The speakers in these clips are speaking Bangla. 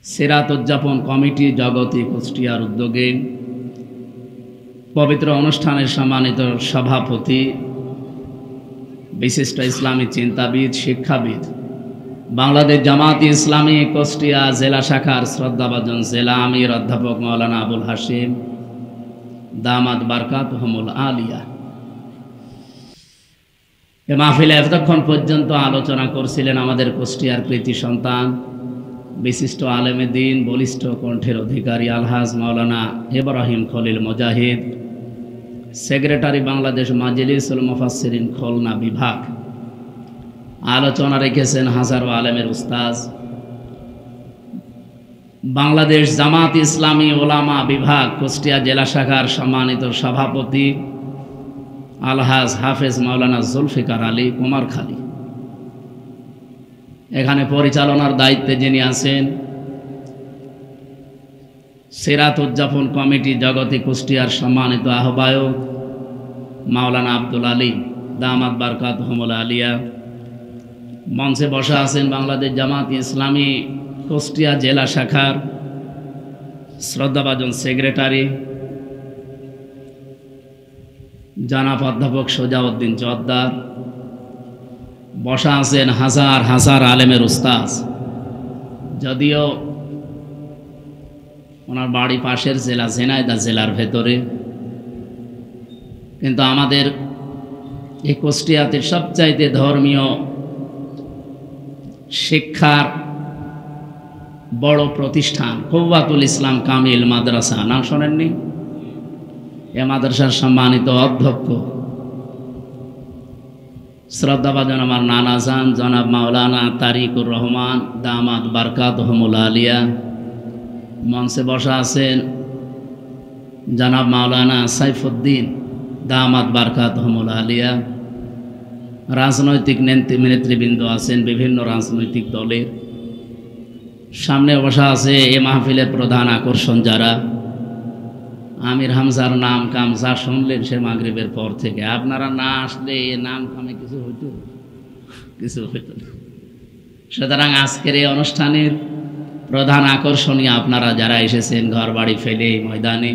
সিরাত উদযাপন কমিটি জগতী কুষ্টিয়ার উদ্যোগে পবিত্র অনুষ্ঠানের সম্মানিত সভাপতি, বিশিষ্ট ইসলামী চিন্তাবিদ, শিক্ষাবিদ, বাংলাদেশ জামাত ইসলামী কুষ্টিয়া জেলা শাখার শ্রদ্ধাভাজন জেলা আমির অধ্যাপক মাওলানা আবুল হাশিম দামাত বারকাতুহুমুল আলিয়া এ মাহফিলে এতক্ষণ পর্যন্ত আলোচনা করছিলেন আমাদের কুষ্টিয়ার কৃতি সন্তান, বিশিষ্ট আলেমে দ্বীন, বলিষ্ঠ কণ্ঠের অধিকারী আলহাজ মাওলানা ইব্রাহিম খলিল মুজাহিদ, সেক্রেটারি বাংলাদেশ মাজলিসুল মুফাসসিরিন খুলনা বিভাগ। আলোচনা রেখেছেন হাজারো আলেমের উস্তাদ, বাংলাদেশ জামাত ইসলামী ওলামা বিভাগ কুষ্টিয়া জেলা শাখার সম্মানিত সভাপতি আলহাজ হাফেজ মাওলানা জুলফিকার আলী কুমারখালী। এখানে পরিচালনার দায়িত্বে যিনি আছেন সিরাত উদযাপন কমিটি জগতী কুষ্টিয়ার সম্মানিত আহ্বায়ক মাওলানা আব্দুল আলী দামাত বারকাতুহুমুল আলিয়া। মঞ্চে বসা আছেন বাংলাদেশ জামাত ইসলামী কুষ্টিয়া জেলা শাখার শ্রদ্ধাভাজন সেক্রেটারি জনাব অধ্যাপক সোজাউদ্দিন জোদ্দার। বসা আছেন হাজার হাজার আলেমের উস্তাদ, যদিও ওনার বাড়ি পাশের জেলা ঝিনাইদহ জেলার ভেতরে, কিন্তু আমাদের এই কুষ্টিয়াতে সবচাইতে ধর্মীয় শিক্ষার বড় প্রতিষ্ঠান কুওয়াতুল ইসলাম কামিল মাদ্রাসা, নাম শোনেননি? এ মাদ্রাসার সম্মানিত অধ্যক্ষ শ্রদ্ধাভাজন আমার নানাজান জনাব মাওলানা তারিকুর রহমান দামাত বারকাতুহুমুল আলিয়া। মঞ্চে বসা আছেন জনাব মাওলানা সাইফুদ্দিন দামাত বারকাতুহুমুল আলিয়া। রাজনৈতিক নেতৃবৃন্দ আছেন বিভিন্ন রাজনৈতিক দলের। সামনে বসা আছে এ মাহফিলের প্রধান আকর্ষণ যারা, আমির হামজার নাম কাম যা শুনলেন সে মাগরিবের পর থেকে, আপনারা না আসলে এ নাম কামে কিছু হইত না। সুতরাং আজকের এই অনুষ্ঠানের প্রধান আকর্ষণীয় আপনারা যারা এসেছেন ঘর বাড়ি ফেলে এই ময়দানে,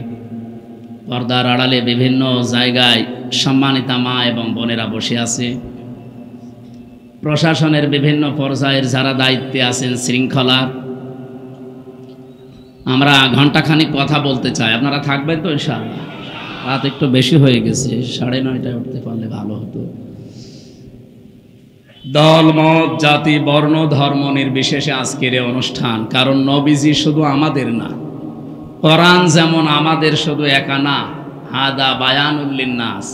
পর্দার আড়ালে বিভিন্ন জায়গায় সম্মানিতা মা এবং বোনেরা বসে আছে, প্রশাসনের বিভিন্ন পর্যায়ের যারা দায়িত্বে আছেন শৃঙ্খলার। আমরা ঘণ্টাখানিক কথা বলতে চাই, আপনারা থাকবেন তো ইনশাআল্লাহ? রাত একটু বেশি হয়ে গেছে, 9:30টায় উঠতে পারলে ভালো হতো। দল মত জাতি বর্ণ ধর্ম নির্বিশেষে আজকের এই অনুষ্ঠান, কারণ নবীজি শুধু আমাদের না, কোরআন যেমন আমাদের শুধু একা না, হাদা বায়ানুল লিন্নাস,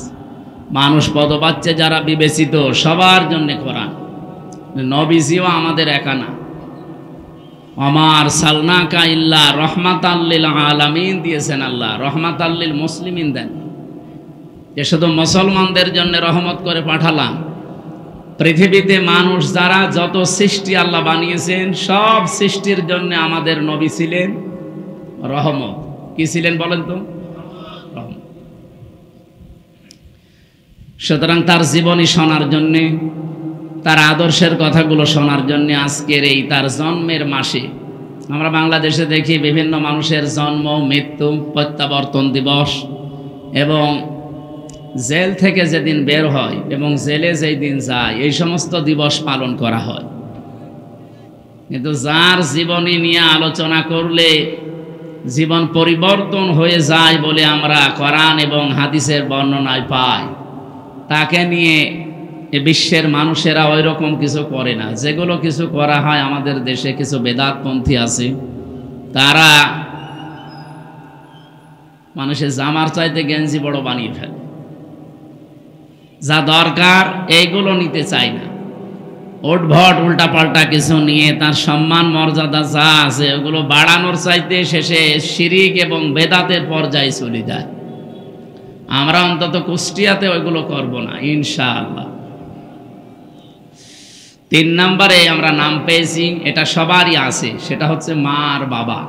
মানুষ পদবাচ্চে যারা বিবেচিত সবার জন্য কোরআন। নবীজিও আমাদের একা না, আমার সালনাকা ইল্লা রহমাতাল লিল আলামিন দিয়েছেন আল্লাহ, রহমাতাল লিল মুসলিমিন দেন, যে শুধু মুসলমানদের জন্য রহমত করে পাঠালাম। পৃথিবীতে মানুষ যারা যত সৃষ্টি আল্লাহ বানিয়েছেন সব সৃষ্টির জন্য আমাদের নবী ছিলেন রহমত। কি ছিলেন বলেন তো? রহমত। সুতরাং তার জীবনী শোনার জন্যে, তার আদর্শের কথাগুলো শোনার জন্য আজকের এই তার জন্মের মাসে আমরা বাংলাদেশে দেখি বিভিন্ন মানুষের জন্ম, মৃত্যু, প্রত্যাবর্তন দিবস এবং জেল থেকে যেদিন বের হয় এবং জেলে যেই দিন যায় এই সমস্ত দিবস পালন করা হয়। কিন্তু যার জীবনী নিয়ে আলোচনা করলে জীবন পরিবর্তন হয়ে যায় বলে আমরা কোরআন এবং হাদিসের বর্ণনায় পাই, তাকে নিয়ে বিশ্বের মানুষেরা ওই রকম কিছু করে না। যেগুলো কিছু করা হয় আমাদের দেশে কিছু বেদাতপন্থী আছে, তারা মানুষের জামার চাইতে গেঞ্জি বড় বানিয়ে ফেলে, যা দরকার এইগুলো নিতে চায় না। উদ্ভট উল্টাপাল্টা কিছু নিয়ে তার সম্মান মর্যাদা যা আছে ওগুলো বাড়ানোর চাইতে শেষে শিরিক এবং বেদাতের পর্যায়ে চলে যায়। আমরা অন্তত কুষ্টিয়াতে ওইগুলো করব না ইনশাআল্লাহ। 3 নম্বরে আমরা নাম পেয়েছি, এটা সবারই আছে, সেটা হচ্ছে মা আর বাবা।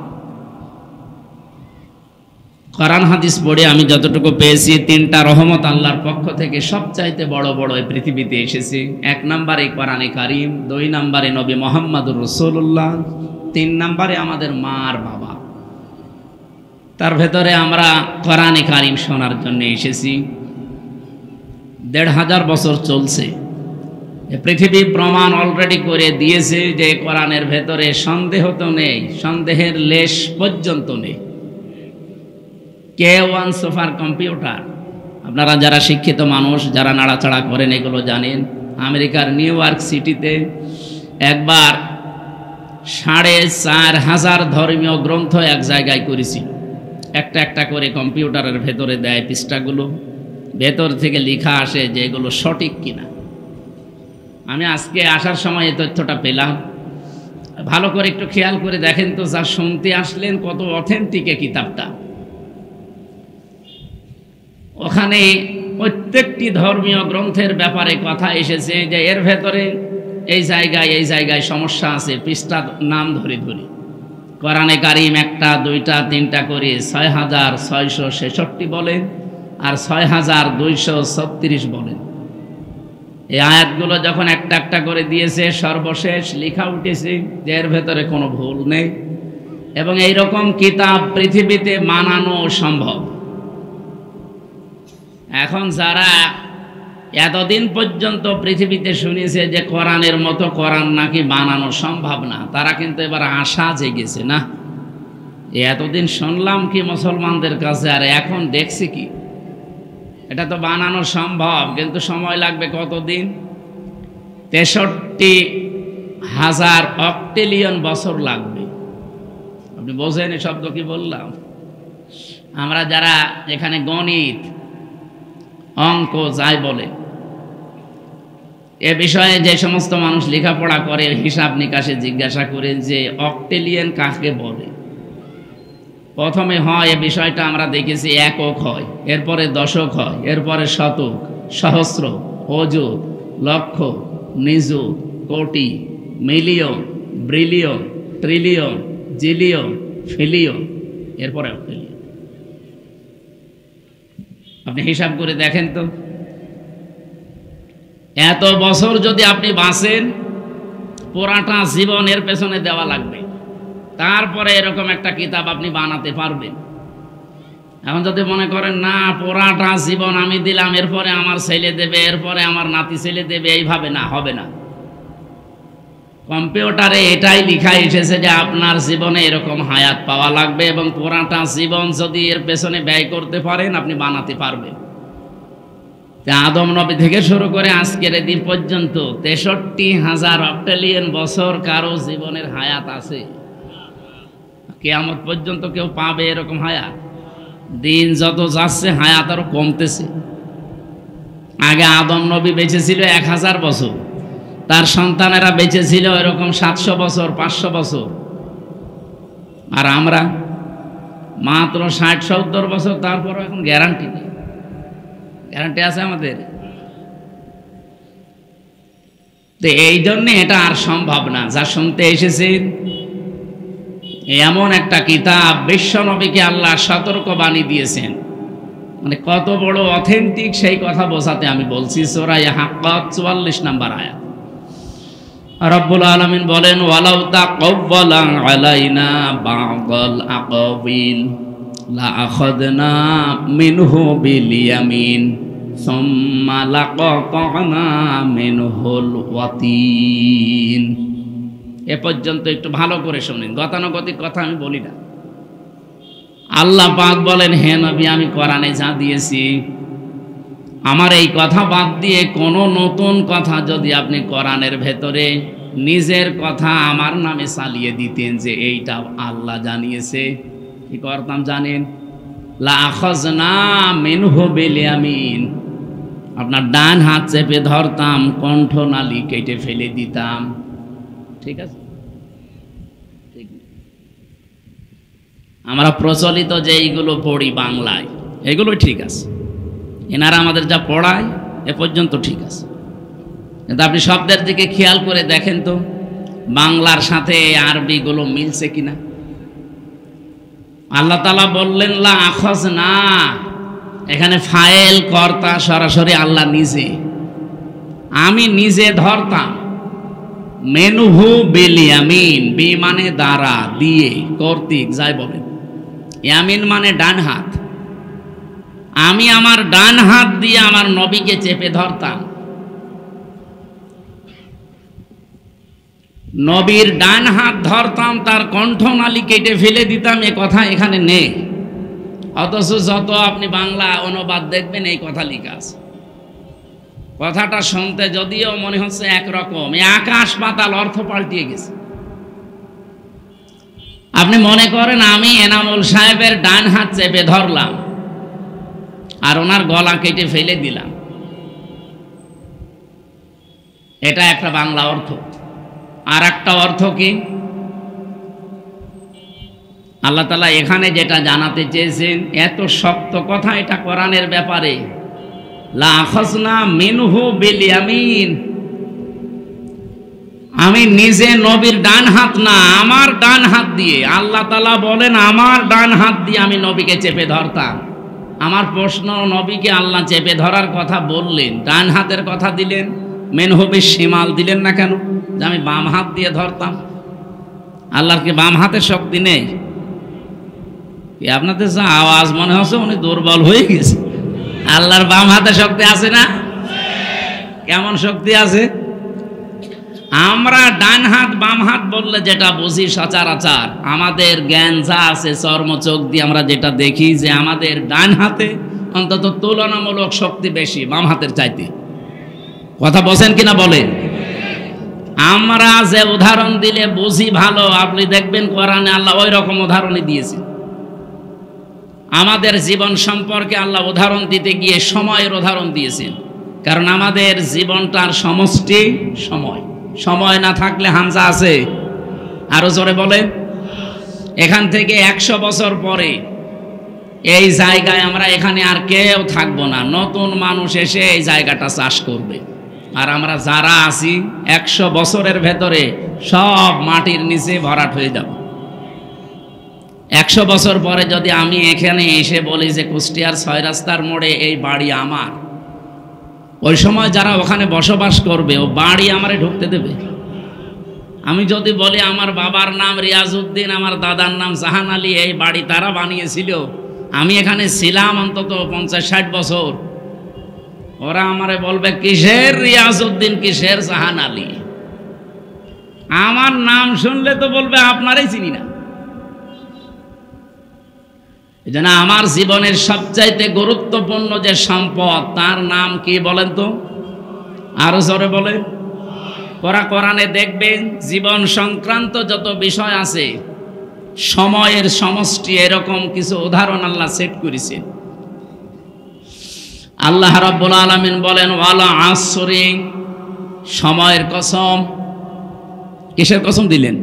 কোরআন হাদিস পড়ে আমি যতটুকু পেয়েছি 3টা রহমত আল্লাহর পক্ষ থেকে সবচাইতে বড় বড় এই পৃথিবীতে এসেছে। 1 নম্বরে কোরআনে কারীম, 2 নম্বরে নবী মুহাম্মদুর রাসূলুল্লাহ 3 নম্বরে আমাদের মার বাবা। তার ভেতরে আমরা কোরআনে কারিম শোনার জন্য এসেছি। 1500 বছর চলছে। পৃথিবী প্রমাণ অলরেডি করে দিয়েছে যে কোরআনের ভেতরে সন্দেহ তো নেই, সন্দেহের লেশ পর্যন্ত নেই। K1 সুপার কম্পিউটার, আপনারা যারা শিক্ষিত মানুষ, যারা নাড়াচাড়া করেন এগুলো জানেন। আমেরিকার নিউ ইয়র্ক সিটিতে একবার 4500 ধর্মীয় গ্রন্থ এক জায়গায় করেছি। একটা একটা করে কম্পিউটারের ভেতরে দেয় পৃষ্ঠাগুলো, ভেতর থেকে লেখা আসে যে এগুলো সঠিক কিনা। আমি আজকে আসার সময় এই তথ্যটা পেলাম। ভালো করে একটু খেয়াল করে দেখেন তো, যা শুনতে আসলেন কত অথেন্টিক কিতাবটা। ওখানে প্রত্যেকটি ধর্মীয় গ্রন্থের ব্যাপারে কথা এসেছে যে এর ভেতরে এই জায়গায় সমস্যা আছে, পৃষ্ঠার নাম ধরে ধরে। কোরআনে কারিম 1টা 2টা 3টা করে 6666 বলেন আর 6236 বলেন। এই আয়াতগুলো যখন একটা একটা করে দিয়েছে, সর্বশেষ লেখা উঠেছে যে এর ভেতরে কোনো ভুল নেই এবং এই রকম কিতাব পৃথিবীতে মানানো সম্ভব। এখন যারা এতদিন পর্যন্ত পৃথিবীতে শুনেছে যে কোরআনের মতো কোরআন নাকি বানানো সম্ভব না, তারা কিন্তু এবার আশা জেগেছে। না, এতদিন শুনলাম কি মুসলমানদের কাছে, আর এখন দেখছি কি এটা তো বানানো সম্ভব, কিন্তু সময় লাগবে কতদিন? 63,000 অক্টেলিয়ন বছর লাগবে। আপনি বোঝেন এই শব্দ কি বললাম? আমরা যারা এখানে গণিত অঙ্ক যাই বলে, এ বিষয়ে যে সমস্ত মানুষ লেখাপড়া করে হিসাব নিকাশে জিজ্ঞাসা করে যে অক্টেলিয়ন কাকে বলে, প্রথমে হয় এ বিষয়টা আমরা দেখেছি একক হয়, এরপরে দশক হয়, এরপরে শতক, সহস্র, অযুত, লক্ষ, নিযুত, কোটি, million, billion, trillion, zillion, pillion, এরপরে অক্টেলিয়ন। আপনি হিসাব করে দেখেন তো, এত বছর যদি আপনি বাঁচেন, পুরাটা জীবন এর পেছনে দেওয়া লাগবে, তারপরে এরকম একটা কিতাব আপনি বানাতে পারবেন। এখন যদি মনে করেন না পুরাটা জীবন আমি দিলাম, এরপরে আমার ছেলে দেবে, এরপরে আমার নাতি ছেলে দেবে, এইভাবে না, হবে না। কম্পিউটারে এটাই লেখা এসেছে যে আপনার জীবনে এরকম হায়াত পাওয়া লাগবে এবং পুরাটা জীবন যদি এর পেছনে ব্যয় করতে পারেন আপনি বানাতে পারবেন। আদম নবী থেকে শুরু করে আজকের দিন পর্যন্ত 63,000 অক্টেলিয়ন বছর কারো জীবনের হায়াত আছে। কিয়ামত পর্যন্ত কেউ পাবে এরকম হায়াত? দিন যত যাচ্ছে হায়াত আরো কমতেছে। আগে আদম নবী বেঁচে ছিল 1000 বছর, তার সন্তানেরা বেঁচে ছিল এরকম 700 বছর, 500 বছর, আর আমরা মাত্র 60-70 বছর। তারপরও এখন গ্যারান্টি নেই। গ্যারান্টি আছে আমাদের? তো এই জন্য এটা আর সম্ভব না। যা শুনতে এসেছেন এমন একটা কিতাব, বিশ্ব নবীকে আল্লাহ সতর্কবাণী দিয়েছেন, মানে কত বড় অথেন্টিক সেই কথা বোঝাতে আমি বলছি। সূরা হাক্কাত 44 নম্বর আয়াত। রব্বুল আলামিন বলেন, ওয়ালাউ তাকাওয়ালা আলাইনা বা'দাল আকাবিল লা আখাযনা মিনহু বিল ইয়ামিন সুম্মা লাকাতানা মিনহুল ওয়াতিন। এ পর্যন্ত একটু ভালো করে শুনেন, গতানুগতিক কথা আমি বলি না। আল্লাহ পাক বলেন, হে নবী, আমি কোরআনে যা দিয়েছি, আমার এই কথা বাদ দিয়ে কোনো নতুন কথা যদি আপনি কোরআনের ভেতরে নিজের কথা আমার নামে চালিয়ে দিতেন যে এইটা আল্লাহ জানিয়েছে, কি করতাম জানেন? লা আখাযনা মিনহু বিল ইয়ামিন, আপনার ডান হাত চেপে ধরতাম, কণ্ঠনালী কেটে ফেলে দিতাম। ঠিক আছে? আমরা প্রচলিত যে এইগুলো পড়ি বাংলায়, এগুলো ঠিক আছে। এনারা আমাদের যা পড়ায় এ পর্যন্ত ঠিক আছে, কিন্তু আপনি শব্দের দিকে খেয়াল করে দেখেন তো বাংলার সাথে আরবিগুলো মিলছে কিনা। আল্লাহ তাআলা বললেন লা আখাযনা, এখানে ফাইল কর্তা সরাসরি আল্লাহ নিজে। আমি নিজে ধরতাম, মেনহু বিল ইয়ামিন, বি মানে দ্বারা, দিয়ে, কর্তৃক, যাই বলেন। ইয়ামিন মানে ডান হাত। আমি আমার ডান হাত দিয়ে আমার নবীকে চেপে ধরতাম। নবীর ডান হাত ধরতাম, তার কণ্ঠনালী কেটে ফেলে দিতাম, এ কথা এখানে নেই। অথচ যত আপনি বাংলা অনুবাদ দেখবেন এই কথা লেখা আছে। কথাটা শুনতে যদিও মনে হচ্ছে একরকম, এই আকাশ পাতাল অর্থ পাল্টিয়ে গেছে। আপনি মনে করেন আমি এনামুল সাহেবের ডান হাত চেপে ধরলাম আর ওনার গলা কেটে ফেলে দিলাম, এটা একটা বাংলা অর্থ। আর একটা অর্থ কি, আল্লাহ তাআলা এখানে যেটা জানাতে চেয়েছেন, এত শক্ত কথা এটা কোরআনের ব্যাপারে, লা আখাযনা মিনহু বিল ইয়ামিন, আমি নিজে নবীর ডান হাত না, আমার ডান হাত দিয়ে, আল্লাহ তাআলা বলেন আমার ডান হাত দিয়ে আমি নবীকে চেপে ধরতাম। আমার প্রশ্ন, নবীকে আল্লাহ চেপে ধরার কথা বললেন, ডান হাতের কথা দিলেন, মিনহু বিশ শিমাল দিলেন না কেন, যে আমি বাম হাত দিয়ে ধরতাম? আল্লাহর কি বাম হাতের শক্তি নেই? আপনাদের যা আওয়াজ মনে হচ্ছে উনি দুর্বল হয়ে গেছে। আল্লাহর বাম হাতে শক্তি আছে না? কেমন শক্তি আছে? আমরা ডান হাত বাম হাত বললে যেটা বুঝি সচরাচর, আমাদের জ্ঞান যা আছে চর্ম চোখ দিয়ে আমরা যেটা দেখি, যে আমাদের ডান হাতে অন্তত তুলনামূলক শক্তি বেশি বাম হাতের চাইতে। কথা বলছেন কিনা বলেন? আমরা যে উদাহরণ দিলে বুঝি ভালো, আপনি দেখবেন কোরআনে আল্লাহ ওই রকম উদাহরণই দিয়েছে। আমাদের জীবন সম্পর্কে আল্লাহ উদাহরণ দিতে গিয়ে সময়ের উদাহরণ দিয়েছেন, কারণ আমাদের জীবনটার সমষ্টি সময়। সময় না থাকলে হামজা আছে, আরো জোরে বলে। এখান থেকে 100 বছর পরে এই জায়গায় আমরা এখানে আর কেউ থাকবো না, নতুন মানুষ এসে এই জায়গাটা চাষ করবে। আর আমরা যারা আছি 100 বছরের ভেতরে সব মাটির নিচে ভরাট হয়ে যাব। 100 বছর পরে যদি আমি এখানে এসে বলি যে কুষ্টিয়ার 6 রাস্তার মোড়ে এই বাড়ি আমার, ওই সময় যারা ওখানে বসবাস করবে ও বাড়ি আমারে ঢুকতে দেবে? আমি যদি বলি আমার বাবার নাম রিয়াজউদ্দিন, আমার দাদার নাম জাহান আলী, এই বাড়ি তারা বানিয়েছিল, আমি এখানে ছিলাম অন্তত 50-60 বছর, ওরা আমারে বলবে কিসের রিয়াজউদ্দিন, কিসের জাহান আলী? আমার নাম শুনলে তো বলবে আপনারাই চিনি না। এজন্য আমার জীবনের সবচাইতে গুরুত্বপূর্ণ যে সম্পদ, তার নাম কি বলেন তো? আরো জোরে বলে। কোরআনে দেখবেন জীবন সংক্রান্ত যত বিষয় আছে, সময়ের সমষ্টি, এরকম কিছু উদাহরণ আল্লাহ সেট করেছে। আল্লাহ রাব্বুল আলামিন বলেন ওয়ালা আসরি, সময়ের কসম। কিসের কসম দিলেন?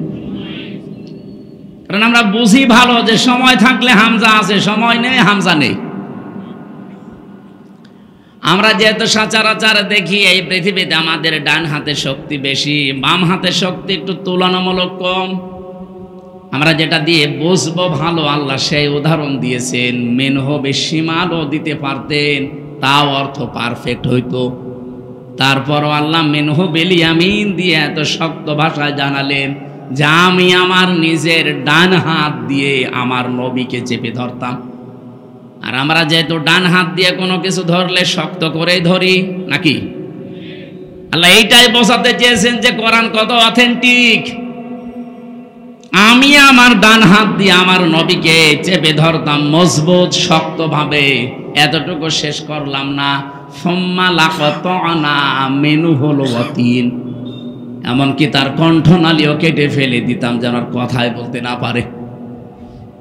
কারণ আমরা বুঝি ভালো যে সময় থাকলে হামজা আছে, সময় নেই হামজা নেই। আমরা যেহেতু সচরাচর দেখি এই পৃথিবীতে আমাদের ডান হাতের শক্তি বেশি, বাম হাতের শক্তি একটু তুলনামূলক কম, আমরা যেটা দিয়ে বুঝবো ভালো, আল্লাহ সেই উদাহরণ দিয়েছেন। মিনহু বিশিমালও দিতে পারতেন, তাও অর্থ পারফেক্ট হইতো। তারপরও আল্লাহ মিনহু বিল ইয়ামিন দিয়ে এত শক্ত ভাষায় জানালেন যে আমি আমার নিজের ডান হাত দিয়ে আমার নবীকে চেপে ধরতাম। আর আমরা যেহেতু ডান হাত দিয়ে কোনো কিছু ধরলে শক্ত করেই ধরি নাকি? আল্লাহ এইটাই বোঝাতে চেয়েছেন যে কোরআন কত অথেন্টিক। আমি আমার ডান হাত দিয়ে আমার নবীকে চেপে ধরতাম মজবুত শক্তভাবে। এতটুকু শেষ করলাম না, সুম্মা লাকাতানা মিনহুল ওয়াতিন, এমনকি তার কণ্ঠনালীও কেটে ফেলে দিতাম যেন আর কথাই বলতে না পারে।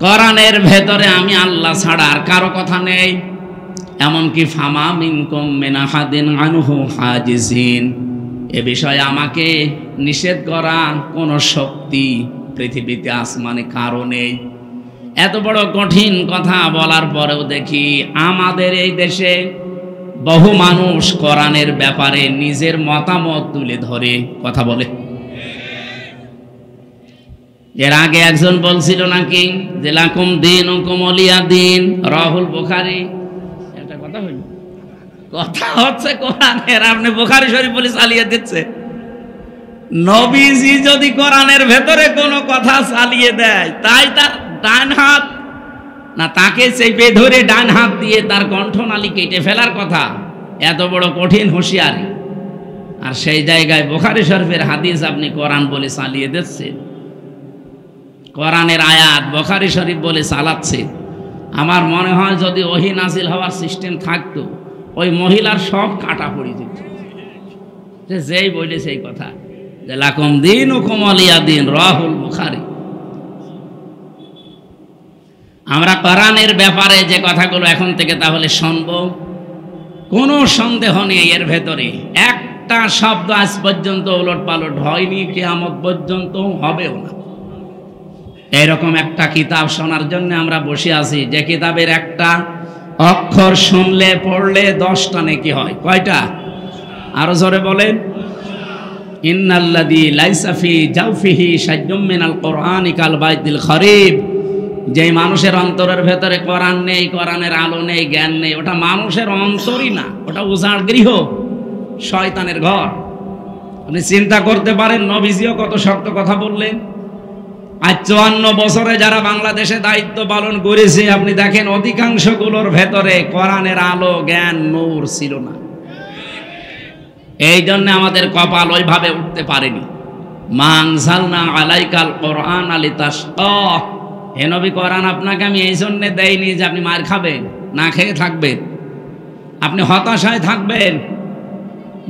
কোরআনের ভেতরে আমি আল্লাহ ছাড়া আর কারো কথা নেই। এমনকি ফামা মিনকুম মিন আহাদিন আনহু হাজিজিন, এ বিষয়ে আমাকে নিষেধ করা কোনো শক্তি পৃথিবীতে আসমানে কারো নেই। এত বড় কঠিন কথা বলার পরেও দেখি আমাদের এই দেশে বহু মানুষ কোরআনের ব্যাপারে নিজের মতামত তুলে ধরে কথা বলে। এর আগে একজন বলছিল নাকি যে লাকুম দীনুকুম ওয়ালিয়া দীন, রাহুল বুখারী। একটা কথা হইল, কথা হচ্ছে কোরআনের, আপনি বুখারী শরীফ বলে চালিয়ে দিচ্ছে। নবীজি যদি কোরআনের ভেতরে কোনো কথা চালিয়ে দেয়, তাই তার ডান হাত না তাকে চেপে ধরে ডান হাত দিয়ে তার কণ্ঠনালী কেটে ফেলার কথা, এত বড় কঠিন হুঁশিয়ারি। আর সেই জায়গায় বুখারী শরীফের হাদিস আপনি কোরআন বলে চালিয়ে দিচ্ছেন, কোরআনের আয়াত বুখারী শরীফ বলে চালাচ্ছে। আমার মনে হয় যদি ওহী নাজিল হওয়ার সিস্টেম থাকতো, ওই মহিলার সব কাটা পড়ে যেত, যেই বলে সেই কথা, যে লাকুম দীনুকুম ওয়ালিয়া দীন, রাহুল বুখারী। আমরা কোরআনের ব্যাপারে যে কথাগুলো এখন থেকে তাহলে শুনব, কোনো সন্দেহ নেই এর ভেতরে একটা শব্দ আজ পর্যন্ত ওলট পালট হয়নি, কিয়ামত পর্যন্ত হবেও না। এরকম একটা কিতাব শোনার জন্য আমরা বসে আছি, যে কিতাবের একটা অক্ষর শুনলে পড়লে 10টা নেকি হয়। কয়টা? আরো জোরে বলেন। ইন্নাল্লাযী লাইসা ফি জাওফিহি শাইউম মিনাল কুরআনি কাল বাইতিল খরিব, যে মানুষের অন্তরের ভেতরে কোরআন নেই, কোরআনের আলো নেই, জ্ঞান নেই, ওটা মানুষের অন্তরই না, ওটা উজাড় গৃহ, শয়তানের ঘর। আপনি চিন্তা করতে পারেন নবীজিও কত শক্ত কথা বললেন। আজ 54 বছরে যারা বাংলাদেশে দায়িত্ব পালন করেছে, আপনি দেখেন অধিকাংশগুলোর ভেতরে কোরআনের আলো, জ্ঞান, নূর ছিল না। এই জন্য আমাদের কপাল ওইভাবে উঠতে পারেনি। মা আনজালনা আলাইকাল কোরআন লিতাশকা, হে নবী কোরআন আপনাকে আমি এই জন্য দেইনি যে আপনি মার খাবেন, না খেয়ে থাকবেন, আপনি হতাশায় থাকবেন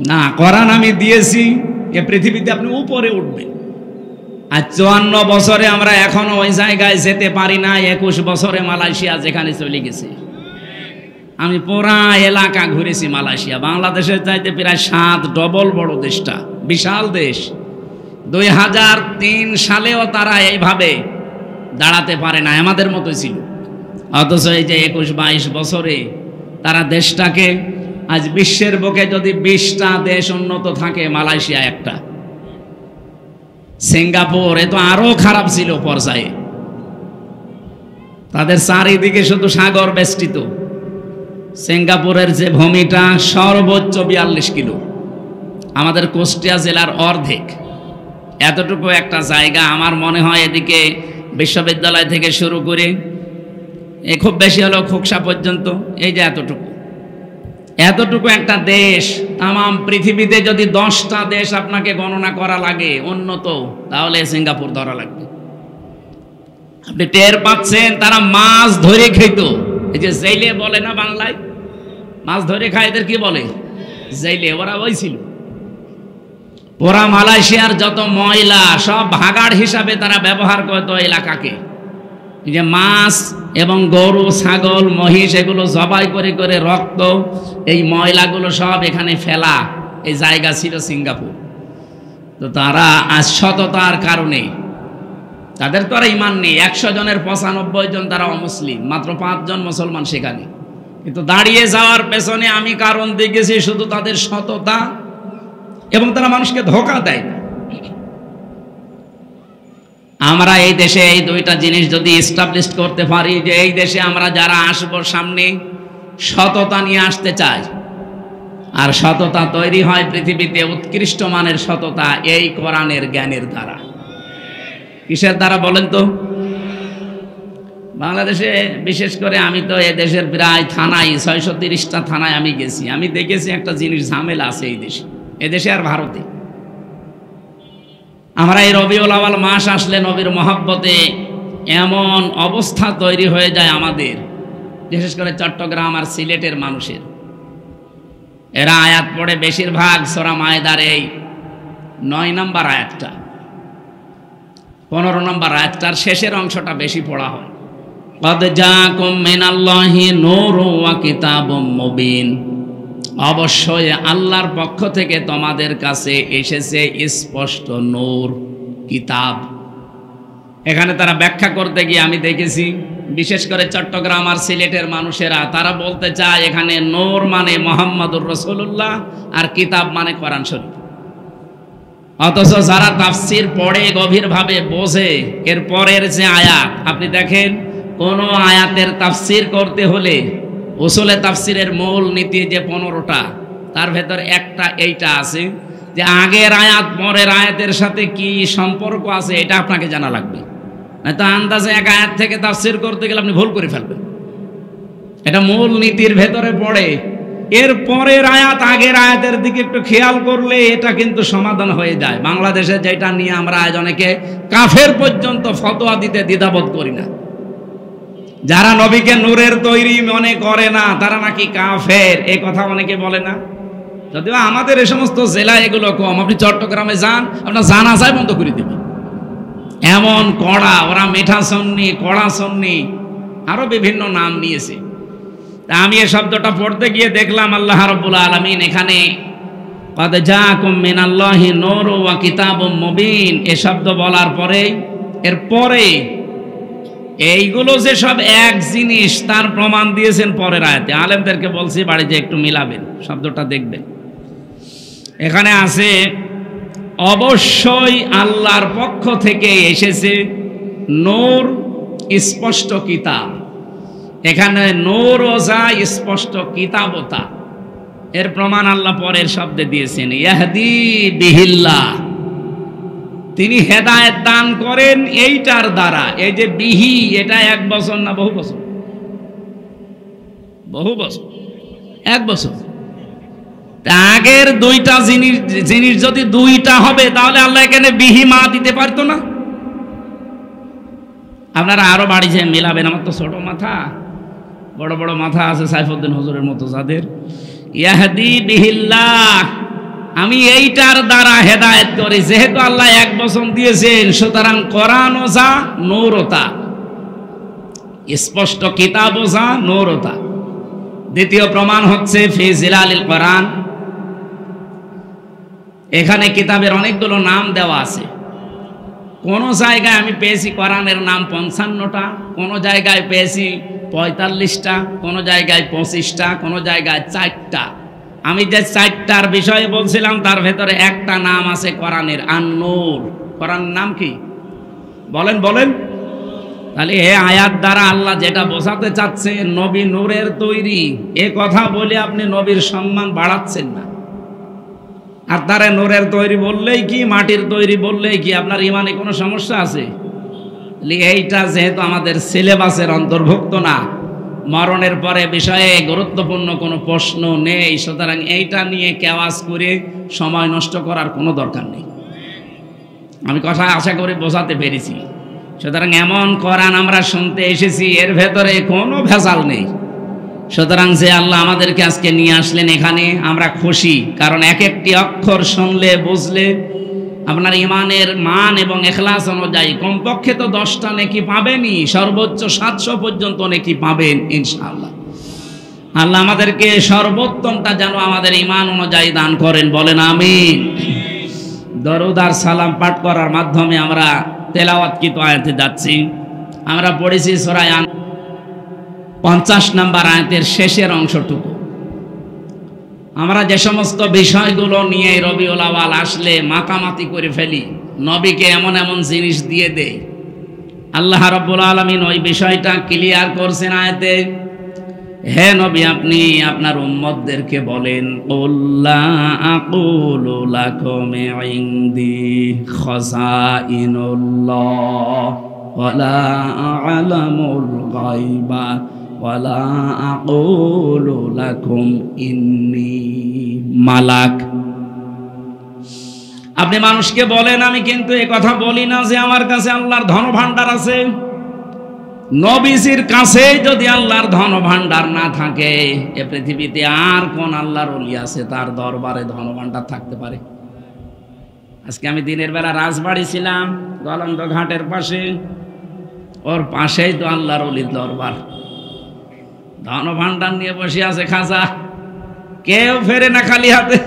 না। কোরআন আমি দিয়েছি এ পৃথিবীতে আপনি উপরে উঠবেন। আর 54 বছরে আমরা এখনো ওই জায়গায় যেতে পারি না। 21 বছরে মালয়েশিয়া যেখানে চলে গেছে, আমি পুরা এলাকা ঘুরেছি মালয়েশিয়া, বাংলাদেশের চাইতে প্রায় 7 ডবল বড় দেশটা, বিশাল দেশ। 2003 সালেও তারা এইভাবে দাঁড়াতে পারে না, আমাদের মতোই ছিল। অথচ এই যে 21-22 বছরে তারা দেশটাকে, আজ বিশ্বের বুকে যদি 20টা দেশ উন্নত থাকে, মালয়েশিয়া একটা। সিঙ্গাপুর এ তো আরো খারাপ ছিল পর্যায়ে, তাদের চারিদিকে শুধু সাগর বেষ্টিত। সিঙ্গাপুরের যে ভূমিটা সর্বোচ্চ 42 কিলো, আমাদের কুষ্টিয়া জেলার অর্ধেক। এতটুকু একটা জায়গা, আমার মনে হয় এদিকে বিশ্ববিদ্যালয় থেকে শুরু করে খুব বেশি হলো খোকসা পর্যন্ত, এই যে এতটুকু একটা দেশ। তামাম পৃথিবীতে যদি 10টা দেশ আপনাকে গণনা করা লাগে উন্নত, তাহলে সিঙ্গাপুর ধরা লাগবে। আপনি টের পাচ্ছেন তারা মাছ ধরে খেত, এই যে জেলে বলে না বাংলায়, মাছ ধরে খায়, এদের কি বলে? জেলে। ওরা ওই ছিল। পুরা মালয়েশিয়ার যত ময়লা সব ভাগাড় হিসাবে তারা ব্যবহার করতো এলাকাকে। এই যে মাছ এবং গরু, ছাগল, মহিষ এগুলো জবাই করে করে রক্ত, এই ময়লাগুলো সব এখানে ফেলা, এই জায়গা ছিল সিঙ্গাপুর। তো তারা আজ সততার কারণে, তাদের তো আর ইমান নেই, 100 জনের 95 জন তারা অমুসলিম, মাত্র 5 জন মুসলমান সেখানে। কিন্তু দাঁড়িয়ে যাওয়ার পেছনে আমি কারণ দেখেছি শুধু তাদের সততা, এবং তারা মানুষকে ধোঁকা দেয় না। আমরা এই দেশে এই 2টা জিনিস যদি এস্টাবলিশ করতে পারি, যে এই দেশে আমরা যারা আসবো সামনে সততা নিয়ে আসতে চাই, আর সততা তৈরি হয় পৃথিবীতে উৎকৃষ্ট মানের সততা এই কোরআনের জ্ঞানের দ্বারা। কিসের দ্বারা বলেন তো? বাংলাদেশে বিশেষ করে আমি তো এদেশের প্রায় থানায় 630টা থানায় আমি গেছি, আমি দেখেছি একটা জিনিস ঝামেলা আছে এই দেশে, এদেশে আর ভারতে। আমরা এই রবিউল আউয়াল মাস আসলে নবীর মহব্বতে এমন অবস্থা তৈরি হয়ে যায় আমাদের, বিশেষ করে চট্টগ্রাম আর সিলেটের মানুষের। এরা আয়াত পড়ে বেশিরভাগ সূরা মায়েদার এই 9 নম্বর আয়াতটা, 15 নম্বর আয়াতটার শেষের অংশটা বেশি পড়া হয়। قد جاءكم من الله نور وكتاب مبين, অবশ্যই আল্লাহর পক্ষ থেকে তোমাদের কাছে এসেছে স্পষ্ট নূর, কিতাব। এখানে তারা ব্যাখ্যা করতে গিয়ে আমি দেখেছি বিশেষ করে চট্টগ্রাম আর সিলেটের মানুষেরা তারা বলতে চায় এখানে নূর মানে মুহাম্মদুর রাসূলুল্লাহ আর কিতাব মানে কোরআন শরীফ। অথচ যারা তাফসীর পড়ে গভীরভাবে বোঝে, এর পরের যে আয়াত আপনি দেখেন, কোন আয়াতের তাফসীর করতে হলে উসুলে তাফসীরের মূল নীতি যে 15টা, তার ভেতর একটা এইটা আছে যে আগের আয়াত পরের আয়াতের সাথে কি সম্পর্ক আছে এটা আপনাকে জানা লাগবে, নয়তো আন্দাজে এক আয়াত থেকে তাফসীর করতে গেলে আপনি ভুল করে ফেলবেন। এটা মূল নীতির ভেতরে পড়ে। এর পরের আয়াত আগের আয়াতের দিকে একটু খেয়াল করলে এটা কিন্তু সমাধান হয়ে যায়। বাংলাদেশে যেটা নিয়ে আমরা আজ অনেকে কাফের পর্যন্ত ফতোয়া দিতে দ্বিধাবোধ করি না। যারা নবীকে নূরের তৈরি মনে করে না তারা নাকি কাফের, এই কথা অনেকে বলে না। যদিও আমাদের এই সমস্ত জেলায় এগুলো কম। আপনি চট্টগ্রামে যান, আপনার জানাজায় বন্ধ করে দেবে, এমন কড়া। ওরা মিঠা সন্নি, কড়া সন্নি, আরো বিভিন্ন নাম নিয়েছে। তা আমি এই শব্দটা পড়তে গিয়ে দেখলাম আল্লাহ রাব্বুল আলামিন এখানে ক্বাদ জাআকুম মিনাল্লাহি নূরুন ওয়া কিতাবুম মুবিন এই শব্দ বলার পরে এরপরে এইগুলো যে সব এক জিনিস তার প্রমাণ দিয়েছেন পরের আয়াতে। আলেমদেরকে বলছি বাড়িতে একটু মিলাবেন, শব্দটা দেখবেন। এখানে আছে অবশ্যই আল্লাহর পক্ষ থেকে এসেছে নূর, স্পষ্ট কিতাব। এখানে নূর ওজা স্পষ্ট কিতাবতা, এর প্রমাণ আল্লাহ পরের শব্দে দিয়েছেন ইয়াহদি বিহিল্লাহ, তিনি হেদায়েত দান করেন এইটার দ্বারা। এই যে বিহি, এটা এক বছর না বহু বছর? বহু বছর, এক বছর। আগের দুইটা জিনিস যদি দুইটা হবে তাহলে আল্লাহ এখানে বিহি মা দিতে পারতো না? আপনারা আরো বাড়ি যে মিলাবেন। আমার তো ছোট মাথা, বড় বড় মাথা আছে সাইফুদ্দিন হুজুরের মতো যাদের। ইয়াহদি বিহিল্লাহ, আমি এইটার দ্বারা হেদায়েত করি। যেহেতু আল্লাহ এক বচন দিয়েছেন, সুতরাং কোরআন ওজা নূরতা, স্পষ্ট কিতাব ওজা নূরতা। দ্বিতীয় প্রমাণ হচ্ছে ফি জিলালিল কোরআন। এখানে কিতাবের অনেকগুলো নাম দেওয়া আছে। কোন জায়গায় আমি পেয়েছি কোরআনের নাম 55টা, কোন জায়গায় পেয়েছি 45টা, কোন জায়গায় 25টা, কোন জায়গায় 4টা। আমি যে 4টার বিষয়ে বলছিলাম তার ভেতরে একটা নাম আছে কোরআনের, আন-নূর। কোরআনের নাম কি বলেন বলেন? তাহলে এই আয়াত দ্বারা আল্লাহ যেটা বোঝাতে চাচ্ছে নবী নূরের তৈরি, এ কথা বলে আপনি নবীর সম্মান বাড়াচ্ছেন না। আর তারা নূরের তৈরি বললেই কি, মাটির তৈরি বললেই কি, আপনার ইমানে কোনো সমস্যা আছে? এইটা যেহেতু আমাদের সিলেবাসের অন্তর্ভুক্ত না, মরণের পরে বিষয়ে গুরুত্বপূর্ণ কোনো প্রশ্ন নেই, সুতরাং এইটা নিয়ে কেওয়াজ করে সময় নষ্ট করার কোনো দরকার নেই। আমি কথা আশা করি বোঝাতে পেরেছি। সুতরাং এমন কোরআন আমরা শুনতে এসেছি, এর ভেতরে কোনো ভেজাল নেই। সুতরাং যে আল্লাহ আমাদেরকে আজকে নিয়ে আসলেন এখানে, আমরা খুশি। কারণ এক একটি অক্ষর শুনলে বুঝলে আপনার ইমানের মান এবং ইখলাস অনুযায়ী কমপক্ষে তো 10টা নেকি পাবেনই, সর্বোচ্চ 700 পর্যন্ত নেকি পাবেন ইনশাআল্লাহ। আল্লাহ আমাদেরকে সর্বোত্তমটা যেন আমাদের ইমান অনুযায়ী দান করেন, বলেন আমিন। দরুদ আর সালাম পাঠ করার মাধ্যমে আমরা তেলাওয়াতকৃত আয়াতে যাচ্ছি। আমরা পড়েছি সূরা 50 নম্বর আয়াতের শেষের অংশটুকু। আমরা যে সমস্ত বিষয়গুলো নিয়ে রবিউল আউয়াল আসলে মাতামাতি করে ফেলি, নবীকে এমন এমন জিনিস দিয়ে দেই, আল্লাহ রাব্বুল আলামিন ওই বিষয়টা ক্লিয়ার করছেন আয়াতে। হে নবী, আপনি আপনার উম্মতদেরকে বলেন, কুল লা আকুলু লাকুম ইনদি খাযাইনুল্লাহ ওয়ালা আ'লামুল গায়বা ওয়ালা আকুলু লাকুম ইন্নী মালাক। আপনি মানুষকে বলেন, আমি কিন্তু এই কথা বলি না যে আমার কাছে আল্লাহর ধনভাণ্ডার আছে। নবীজির কাছে যদি আল্লাহর ধনভাণ্ডার না থাকে, এ পৃথিবীতে আর কোন আল্লাহর ওলি আছে তার দরবারে ধনভাণ্ডার থাকতে পারে? আজকে আমি দিনের বেলা রাজবাড়ি ছিলাম, গলন্দ ঘাটের পাশে, ওর পাশেই তো আল্লাহর ওলির দরবার। ধনভাণ্ডার নিয়ে বসে আছে খাজা, কেউ ফেরে না খালি হাতে।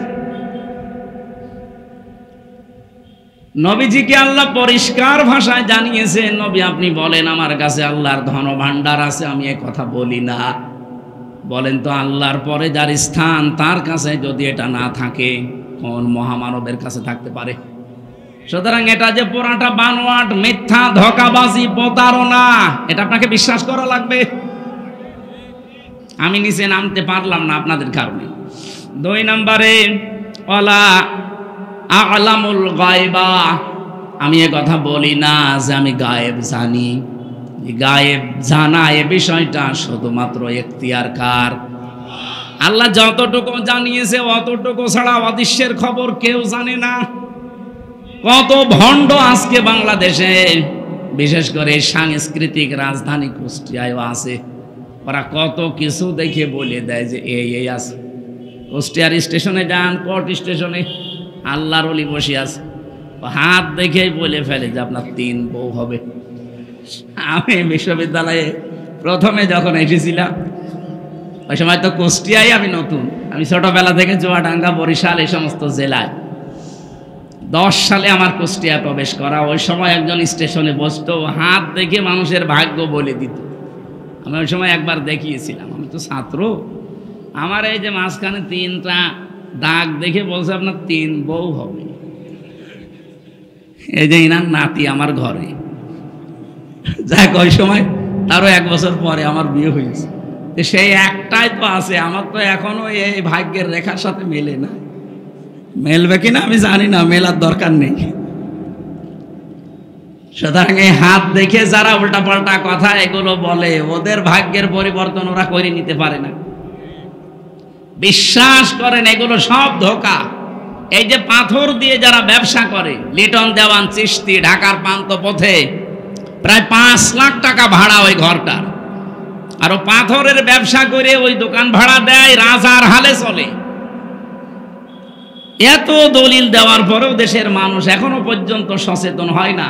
নবীজিকে আল্লাহ পরিষ্কার ভাষায় জানিয়েছে, নবী আপনি বলেন আমার কাছে আল্লাহর ধনভাণ্ডার আছে, আমি এ কথা বলি না। বলেন তো আল্লাহর পরে যার স্থান, তার কাছে যদি এটা না থাকে, কোন মহামানবের কাছে থাকতে পারে? সুতরাং এটা যে পুরাটা বানোয়াট, মিথ্যা, ধোঁকাবাজি, প্রতারণা, এটা আপনাকে বিশ্বাস করা লাগবে। আমি নিচে নামতে পারলাম না আপনাদের কারণে। 2 নম্বরে ওয়ালা আ'লামুল গায়বা, আমি এ কথা বলি না যে আমি গায়েব জানি। গায়েব জানা এ বিষয়টা শুধুমাত্র এখতিয়ার কার? আল্লাহ যতটুকু জানিয়েছে অতটুকু ছাড়া অদৃশ্যের খবর কেউ জানে না। কত ভণ্ড আজকে বাংলাদেশে, বিশেষ করে সাংস্কৃতিক রাজধানী কুষ্টিয়ায় আছে, ওরা কত কিছু দেখে বলে দেয় যে এই আছে। কুষ্টিয়ার স্টেশনে যান, কোর্ট স্টেশনে আল্লাহর ওলি বসে আছে, হাত দেখেই বলে ফেলে যে আপনার 3 বউ হবে। আমি বিশ্ববিদ্যালয়ে প্রথমে যখন এসেছিলাম ওই সময় তো কুষ্টিয়ায় আমি নতুন, আমি ছোটবেলা থেকে চুয়াডাঙ্গা, বরিশাল এই সমস্ত জেলায়। 10 সালে আমার কুষ্টিয়া প্রবেশ করা। ওই সময় একজন স্টেশনে বসতো, হাত দেখে মানুষের ভাগ্য বলে দিত। আমি ওই সময় একবার দেখিয়েছিলাম, আমি তো ছাত্র, আমার এই যে মাঝখানে 3টা দাগ দেখে বলছে আপনার 3 বউ হবে। এই যে ইনার নাতি আমার ঘরে। যাক, ওই সময় তারও 1 বছর পরে আমার বিয়ে হয়েছে। সেই একটাই তো আছে, আমার তো এখনো এই ভাগ্যের রেখার সাথে মেলে না। মেলবে কিনা আমি জানি না, মেলার দরকার নেই। সুতরাং এই হাত দেখে যারা উল্টাপাল্টা কথা এগুলো বলে, ওদের ভাগ্যের পরিবর্তন ওরা করে নিতে পারে না। বিশ্বাস করেন এগুলো সব ধোঁকা। এই যে পাথর দিয়ে যারা ব্যবসা করে, লিটন দেওয়ান চিশতি ঢাকার প্রান্ত পথে প্রায় 5 লাখ টাকা ভাড়া ওই ঘরটার, আর ও পাথরের ব্যবসা করে ওই দোকান ভাড়া দেয়, রাজার হালে চলে। এত দলিল দেওয়ার পরেও দেশের মানুষ এখনো পর্যন্ত সচেতন হয় না।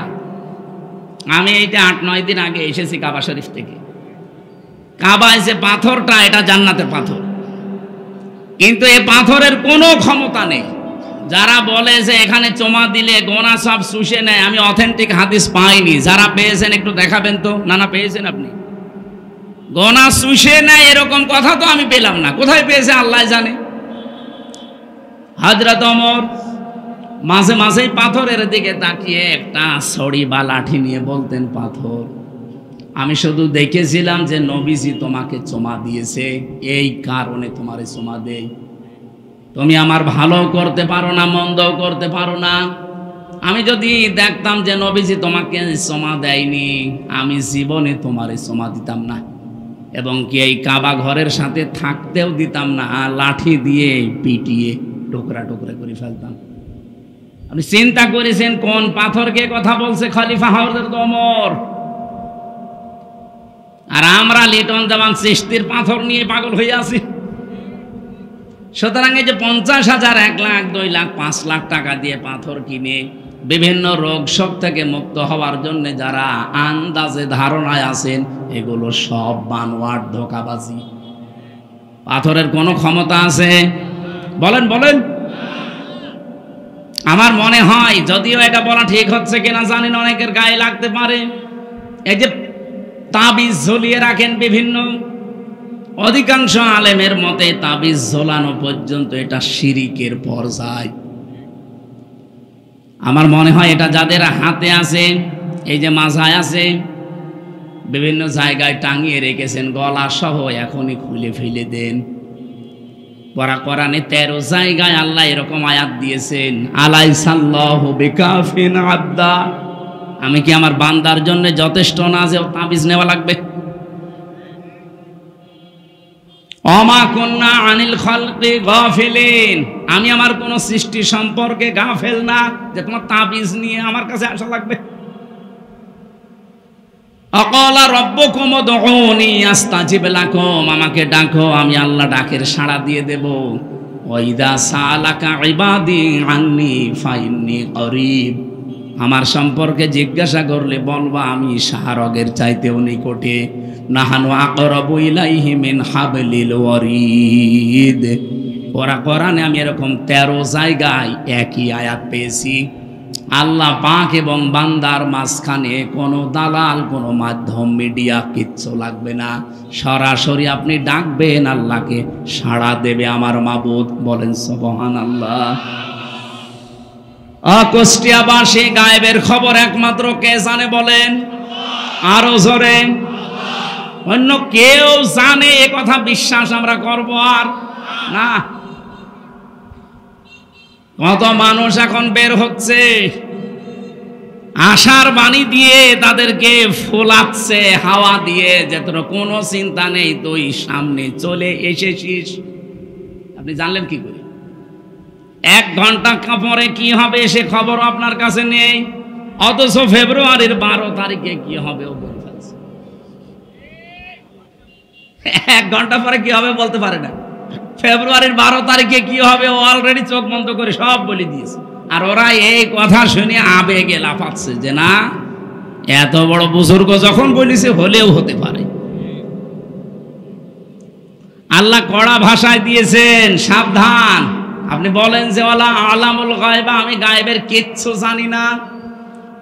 আমি এইটা 8-9 দিন আগে এসেছি কাবা শরীফ থেকে। কাবায় যে পাথরটা, এটা জান্নাতের পাথর, কিন্তু এ পাথরের কোনো ক্ষমতা নেই। যারা বলে যে এখানে চুমা দিলে গোনা সব শুষে নেয়, আমি অথেন্টিক হাদিস পাইনি। যারা পেয়েছেন একটু দেখাবেন তো। না পেয়েছেন আপনি? গোনা শুষে নেয় এরকম কথা তো আমি পেলাম না। কোথায় পেয়েছে আল্লাহ জানে। হযরত ওমর মাঝে মাঝেই পাথরের দিকে তাকিয়ে একটা ছড়ি বা লাঠি নিয়ে বলতেন, পাথর, আমি শুধু দেখেছিলাম যে নবীজি তোমাকে চুমা দিয়েছে, এই কারণে তোমারে চুমা দেই। তুমি আমার ভালো করতে পারো না, মন্দও করতে পারো না। আমি যদি দেখতাম যে নবীজি তোমাকে চুমা দেয়নি, আমি জীবনে তোমারে চুমা দিতাম না, এবং কি এই কাবা ঘরের সাথে থাকতেও দিতাম না। লাঠি দিয়ে পিটিয়ে টুকরা টুকরা করে ফেলতাম। আপনি চিন্তা করেছেন কোন পাথরকে কথা বলছে? খলিফা হযরত ওমর। আর আমরা লিটন দেওয়ান চিশতির পাথর নিয়ে পাগল হয়ে আছি। সুতরাং এই যে 50,000, 1 লাখ, 2 লাখ, 5 লাখ টাকা দিয়ে পাথর কিনে বিভিন্ন রোগ শোক থেকে মুক্ত হওয়ার জন্য যারা আন্দাজে ধারণায় আছেন, এগুলো সব বানোয়াট, ধোঁকাবাজি। পাথরের কোনো ক্ষমতা আছে? বলেন বলেন। আমার মনে হয়, যদিও এটা বলা ঠিক হচ্ছে কিনা জানি না, অনেকের গায়ে লাগতে পারে, এই যে তাবিজ ঝুলিয়ে রাখেন বিভিন্ন, অধিকাংশ আলেমের মতে তাবিজ ঝোলানো পর্যন্ত এটা শিরিকের পর্যায়। আমার মনে হয় এটা যাদের হাতে আছে, এই যে মাজায় আছে, বিভিন্ন জায়গায় টাঙিয়ে রেখেছেন, গলা সহ এখনই খুলে ফেলে দেন। কোরআনে 13 জায়গায় আল্লাহ এরকম আয়াত দিয়েছেন, আলাইসাল্লাহু বিকাফিন আবদা, আমি কি আমার বান্দার জন্য যথেষ্ট না যে তাবিজ নেওয়া লাগবে? ওমা কুন্না আনিল খালকি গাফিলিন, আমি আমার কোন সৃষ্টি সম্পর্কে গাফেল না যে তোমার তাবিজ নিয়ে আমার কাছে আসা লাগবে। আকালা রাব্বুকুম উদউনি আস্তাজিব লাকুম, আমাকে ডাকো, আমি আল্লাহ ডাকের সাড়া দিয়ে দেব। ওয়া ইযা সালাকা ইবাদি আন্নি ফাইন্নী করিব, আমার সম্পর্কে জিজ্ঞাসা করলে বলবা আমি শাহরগের চাইতেও নিকটে। নাহানু আকরাবু ইলাইহি মিন হাবলিল ওয়ারিদ। কোরআনে আমি এরকম 13 জায়গায় একই আয়াত পেয়েছি। আল্লাহ পাক এবং বান্দার মাঝখানে কোনো দালাল, কোনো মাধ্যম, মিডিয়া কিচ্ছু লাগবে না। সরাসরি আপনি ডাকবেন, আল্লাহকে সাড়া দেবে আমার মাবুদ। বলেন সুবহানাল্লাহ। কুষ্টিয়াবাসী, গায়েবের খবর একমাত্র কে জানে বলেন? আরো জোরে। অন্য কেউ জানে এ কথা বিশ্বাস আমরা করব আর না। কত মানুষ এখন বের হচ্ছে, আশার বাণী দিয়ে তাদেরকে ফোলাচ্ছে হাওয়া দিয়ে, যে তোর কোনো চিন্তা নেই, তুই সামনে চলে এসেছিস। আপনি জানলেন কি করে? 1 ঘন্টা পরে কি হবে সে খবর আপনার কাছে নেই, অথচ ফেব্রুয়ারির 12 তারিখে কি হবে ও বলে ফেলছে। 1 ঘন্টা পরে কি হবে বলতে পারে না, ফেব্রুয়ারির 12 তারিখে কি হবে ও অলরেডি চোখ বন্ধ করে সব বলে দিয়েছে। আর ওরা এই কথা শুনে আবেগে লাফাচ্ছে যে না, এত বড় বুজুর্গ যখন বলেছে হলেও হতে পারে। আল্লাহ কড়া ভাষায় দিয়েছেন সাবধান। আপনি বলেন যে ওয়ালা আলামুল গায়বা, আমি গায়েবের কিচ্ছু জানি না।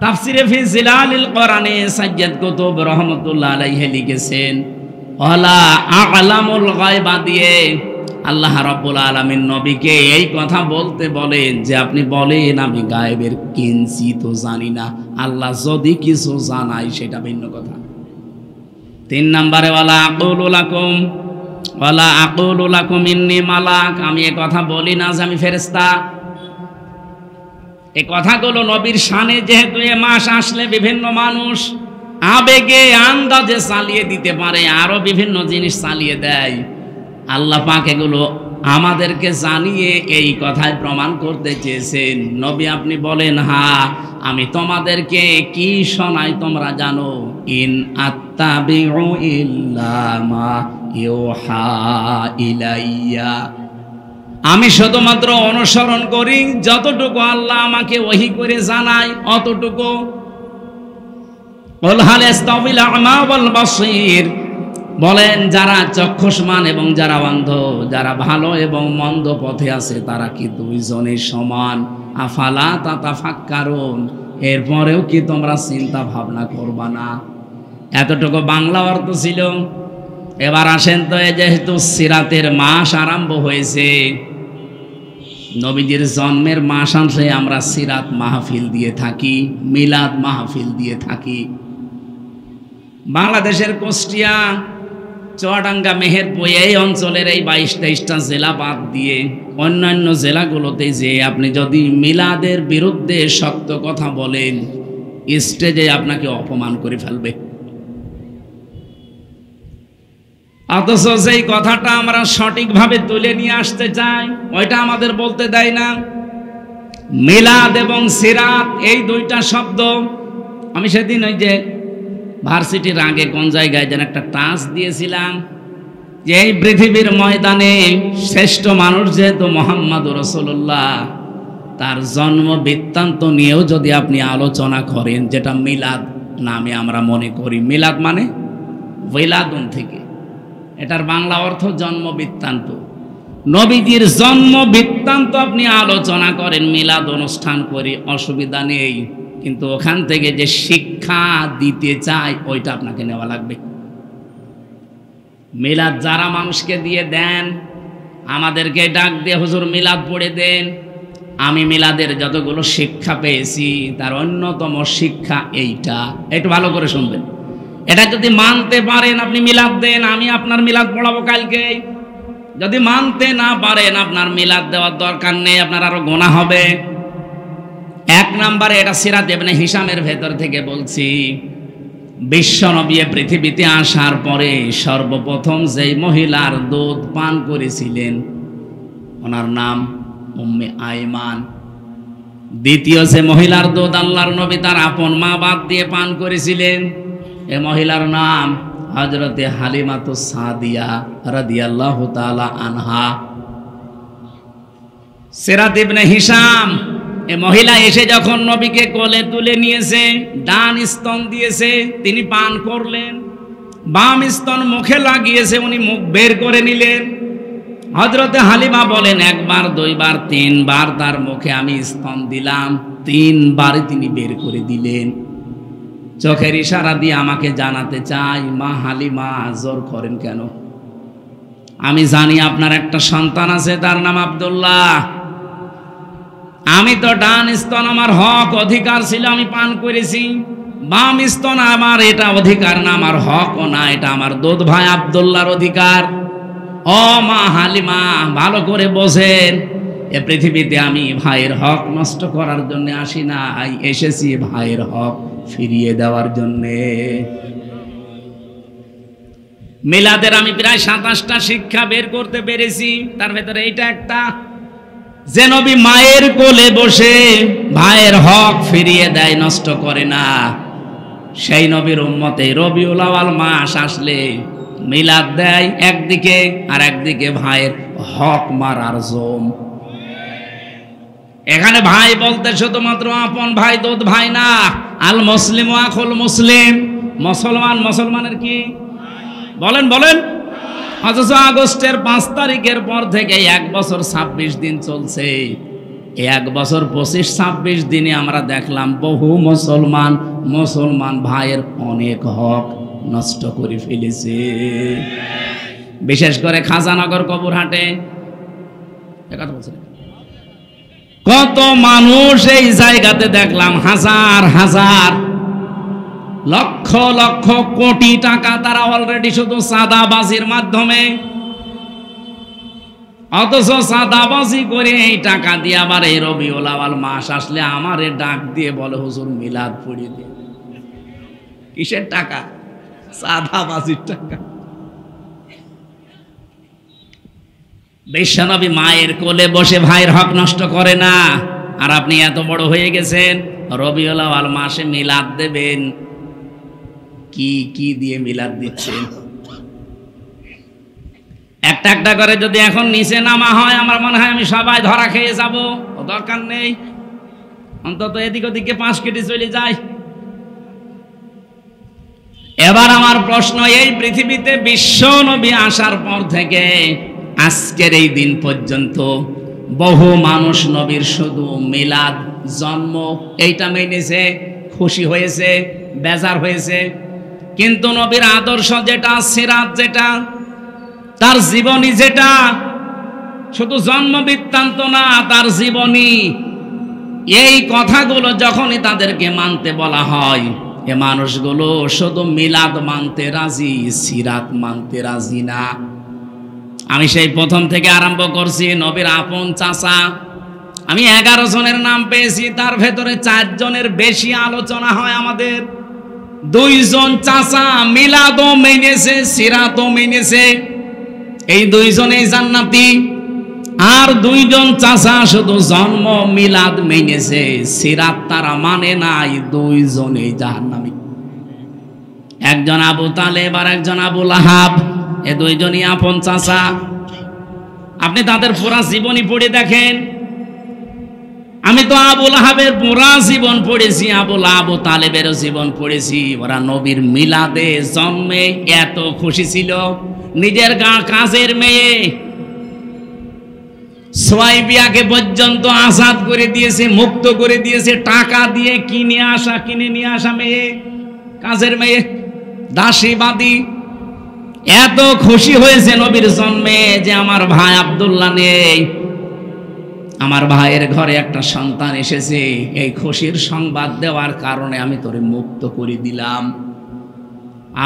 তাফসিরে ফি জিলালিল কোরআনে সাইয়্যিদ কুতুব রাহমাতুল্লাহ আলাইহি লিখেছেন ওয়ালা আলামুল গায়বা দিয়ে আল্লাহ রাব্বুল আলামিন নবীকে এই কথা বলতে বলেন যে আপনি বলেন আমি গায়েবের কিঞ্চিত জানি না। আল্লাহ যদি কিছু জানায় সেটা ভিন্ন কথা। 3 নম্বরে ওয়ালা আকুলু লাকুম ইন্নী মালাক, আমি এ কথা বলি না যে আমি ফেরেশতা। এই কথাগুলো নবীর শানে, যেহেতু এ মাস আসলে বিভিন্ন মানুষ আবেগে আন্দাজে চালিয়ে দিতে পারে, আরো বিভিন্ন জিনিস চালিয়ে দেয়। আল্লাহ পাক এগুলো আমাদেরকে জানিয়ে এই কথায় প্রমাণ করতে চেয়েছেন। নবী আপনি বলেন হ্যাঁ, আমি তোমাদেরকে কি শোনাই তোমরা জানো? ইন আত্তাবিউ ইল্লা মা ইউহা ইলাইয়া, আমি শুধুমাত্র অনুসরণ করি যতটুকু আল্লাহ আমাকে ওহী করে জানায় অতটুকু। কুল হাল ইস্তাউল আ'মা ওয়াল বাসীর, বলেন যারা চক্ষুষ্মান এবং যারা অন্ধ, যারা ভালো এবং মন্দ পথে আছে তারা কি দুইজনে সমান? আফালা তাতাফাক্কারুন, এরপরেও কি তোমরা চিন্তা ভাবনা করবা না? এতটুকু বাংলা অর্থ ছিল। এবার আসেন তো, যেহেতু সিরাতের মাস আরম্ভ হয়েছে, নবীজির জন্মের মাস আসলে আমরা সিরাত মাহফিল দিয়ে থাকি, মিলাদ মাহফিল দিয়ে থাকি। বাংলাদেশের কুষ্টিয়া, চুয়াডাঙ্গা, মেহেরপুর এই অঞ্চলের এই 22-23টা জেলা বাদ দিয়ে অন্যান্য জেলাগুলোতে যে আপনি যদি মিলাদের বিরুদ্ধে শক্ত কথা বলেন, স্টেজে আপনাকে অপমান করে ফেলবে। অথচ যেই কথাটা আমরা সঠিকভাবে তুলে নিয়ে আসতে চাই ওইটা আমাদের বলতে দেয় না। মিলাদ এবং সিরাত এই 2টা শব্দ, আমি সেদিন ওই যে ভার্সিটির আগে কোন জায়গায় যেন একটা টাচ দিয়েছিলাম যে এই পৃথিবীর ময়দানে শ্রেষ্ঠ মানুষ যেহেতু মুহাম্মদুর রাসূলুল্লাহ, তার জন্ম বৃত্তান্ত নিয়েও যদি আপনি আলোচনা করেন, যেটা মিলাদ নামে আমরা মনে করি, মিলাদ মানে ওয়ালাদুন থেকে, এটার বাংলা অর্থ জন্ম বৃত্তান্ত। নবীজির জন্ম বৃত্তান্ত আপনি আলোচনা করেন, মিলাদ অনুষ্ঠান করি, অসুবিধা নেই, কিন্তু ওখান থেকে যে শিক্ষা দিতে চাই ওইটা আপনাকে নেওয়া লাগবে। মিলাদ যারা মানুষকে দিয়ে দেন, আমাদেরকে ডাক দিয়ে হুজুর মিলাদ পড়ে দেন, আমি মিলাদের যতগুলো শিক্ষা পেয়েছি তার অন্যতম শিক্ষা এইটা। একটু ভালো করে শুনবেন, এটা যদি মানতে পারেন আপনি মিলাদ দেন, আমি আপনার মিলাদ পড়াবো কালকে। যদি মানতে না পারেন আপনার মিলাদ দেওয়ার দরকার নেই, আপনার আরো গুনাহ হবে। 1 নম্বরে, এটা সিরাত ইবনে হিশামের ভেতর থেকে বলছি, বিশ্বনবী পৃথিবীতে আসার পরে সর্বপ্রথম যেই মহিলার দুধ পান করেছিলেন ওনার নাম উম্মে আইমান। দ্বিতীয় যে মহিলার দুধ আল্লাহর নবী তার আপন মা বাদ দিয়ে পান করেছিলেন, এ মহিলার নাম হযরতে হালিমাতুস সাদিয়া রাদিয়াল্লাহু তাআলা আনহা। সিরাত ইবনে হিশাম, এ মহিলা এসে যখন নবীকে কোলে তুলে নিয়েছে, ডান স্তন দিয়েছে, তিনি পান করলেন, বাম স্তন মুখে লাগিয়েছে, উনি মুখ বের করে নিলেন। হযরতে হালিমা বলেন 1 বার 2 বার 3 বার তার মুখে আমি স্তন দিলাম, 3 বারে তিনি বের করে দিলেন। চোখের ইশারা দিয়ে আমাকে জানাতে চাই, মা হালিমা জোর করেন কেন? আমি জানি আপনার একটা সন্তান আছে, তার নাম আব্দুল্লাহ। আমি তো ডান স্তন আমার হক অধিকার ছিল, আমি পান করেছি, বাম স্তন আমার এটা অধিকার না, আমার হকও না, এটা আমার দুধ ভাই আব্দুল্লাহর অধিকার। ও মা হালিমা ভালো করে বোঝেন, এ পৃথিবীতে আমি ভাইয়ের হক নষ্ট করার জন্য আসি না, এসেছি ভাইয়ের হক ফিরিয়ে দেওয়ার জন্যে। মিলাদের আমি প্রায় 27টা শিক্ষা বের করতে পেরেছি, তার ভেতরে এইটা একটা, যে নবী মায়ের কোলে বসে ভাইয়ের হক ফিরিয়ে দেয়, নষ্ট করে না, সেই নবীর উম্মতে রবিউল আউয়াল মাস আসলে মিলাদ দেয় একদিকে, আর একদিকে ভাইয়ের হক মারার জম। এখানে ভাই বলতে শুধুমাত্র আপন ভাই, দুধ ভাই না। আল মুসলিম আখুল মুসলিম, মুসলমান মুসলমানের কি বলেন বলেন। অথচ আগস্টের 5 তারিখের পর থেকে 1 বছর 26 দিন চলছে। 1 বছর 25-26 দিনে আমরা দেখলাম বহু মুসলমান ভাইয়ের অনেক হক নষ্ট করে ফেলেছে। বিশেষ করে খাজানগর কবরহাটে কত মানুষ এই জায়গাতে দেখলাম, হাজার হাজার লক্ষ লক্ষ কোটি টাকা তারা অলরেডি শুধু চাঁদাবাজির মাধ্যমে, অথচ চাঁদাবাজি করে এই টাকা দিয়ে আবার এই রবিউল আউয়াল মাস আসলে আমারে ডাক দিয়ে বলে হুজুর মিলাদ পড়িয়ে দিয়ে। কিসের টাকা? চাঁদাবাজির টাকা। বিশ্বনবী মায়ের কোলে বসে ভাইয়ের হক নষ্ট করে না, আর আপনি এত বড় হয়ে গেছেন রবিউল আউয়াল মাসে মিলাদ দেবেন। কি কি দিয়ে মিলাদ দিচ্ছেন? একটা একটা করে যদি এখন নিচে নামা হয়, আমার মনে হয় আমি সবাই ধরা খেয়ে যাব। দরকার নেই, অন্তত এদিক ওদিকে 5 কেটে চলে যায়। এবার আমার প্রশ্ন, এই পৃথিবীতে বিশ্ব নবী আসার পর থেকে আজকের এই দিন পর্যন্ত বহু মানুষ নবীর শুধু মিলাদ, জন্ম এইটা মেনেছে, খুশি হয়েছে, বেজার হয়েছে, কিন্তু নবীর আদর্শ যেটা, সিরাত যেটা, তার জীবনী যেটা, শুধু জন্ম বৃত্তান্ত না, তার জীবনী, এই কথাগুলো যখনই তাদেরকে মানতে বলা হয়, এ মানুষগুলো শুধু মিলাদ মানতে রাজি, সিরাত মানতে রাজি না। আমি সেই প্রথম থেকে আরম্ভ করছি, নবীর আপন চাচা আমি 11 জনের নাম পেয়েছি, তার ভেতরে 4 জনের বেশি আলোচনা হয় আমাদের। 2 জন চাচা মিলাদও মেনেছে, সিরাতও মেনেছে, এই 2 জনেই জান্নাতি। আর 2 জন চাচা শুধু জন্ম মিলাদ মেনেছে, সিরাত তারা মানে নাই, 2 জনেই জাহান্নামী। একজন আবু তালেব আর একজন আবু লাহাব, এ 2 জনই আপন চাচা। আপনি তাদের পুরা জীবনী পড়ে দেখেন। আমি তো আবু লাহাবের পুরা জীবন পড়েছি, আবু তালেবেরও জীবন পড়েছি। ওরা নবীর মিলাদে, জন্মে এত খুশি ছিল, নিজের কাজের মেয়ে সোয়াইবিয়াকে পর্যন্ত আজাদ করে দিয়েছে, মুক্ত করে দিয়েছে, টাকা দিয়ে কিনে নিয়ে আসা মেয়ে, কাজের মেয়ে, দাসীবাদী। এত খুশি হয়েছে নবীর জন্মে যে আমার ভাই আব্দুল্লাহ নেই, আমার ভাইয়ের ঘরে একটা সন্তান এসেছে, এই খুশির সংবাদ দেওয়ার কারণে আমি তোরে মুক্ত করে দিলাম।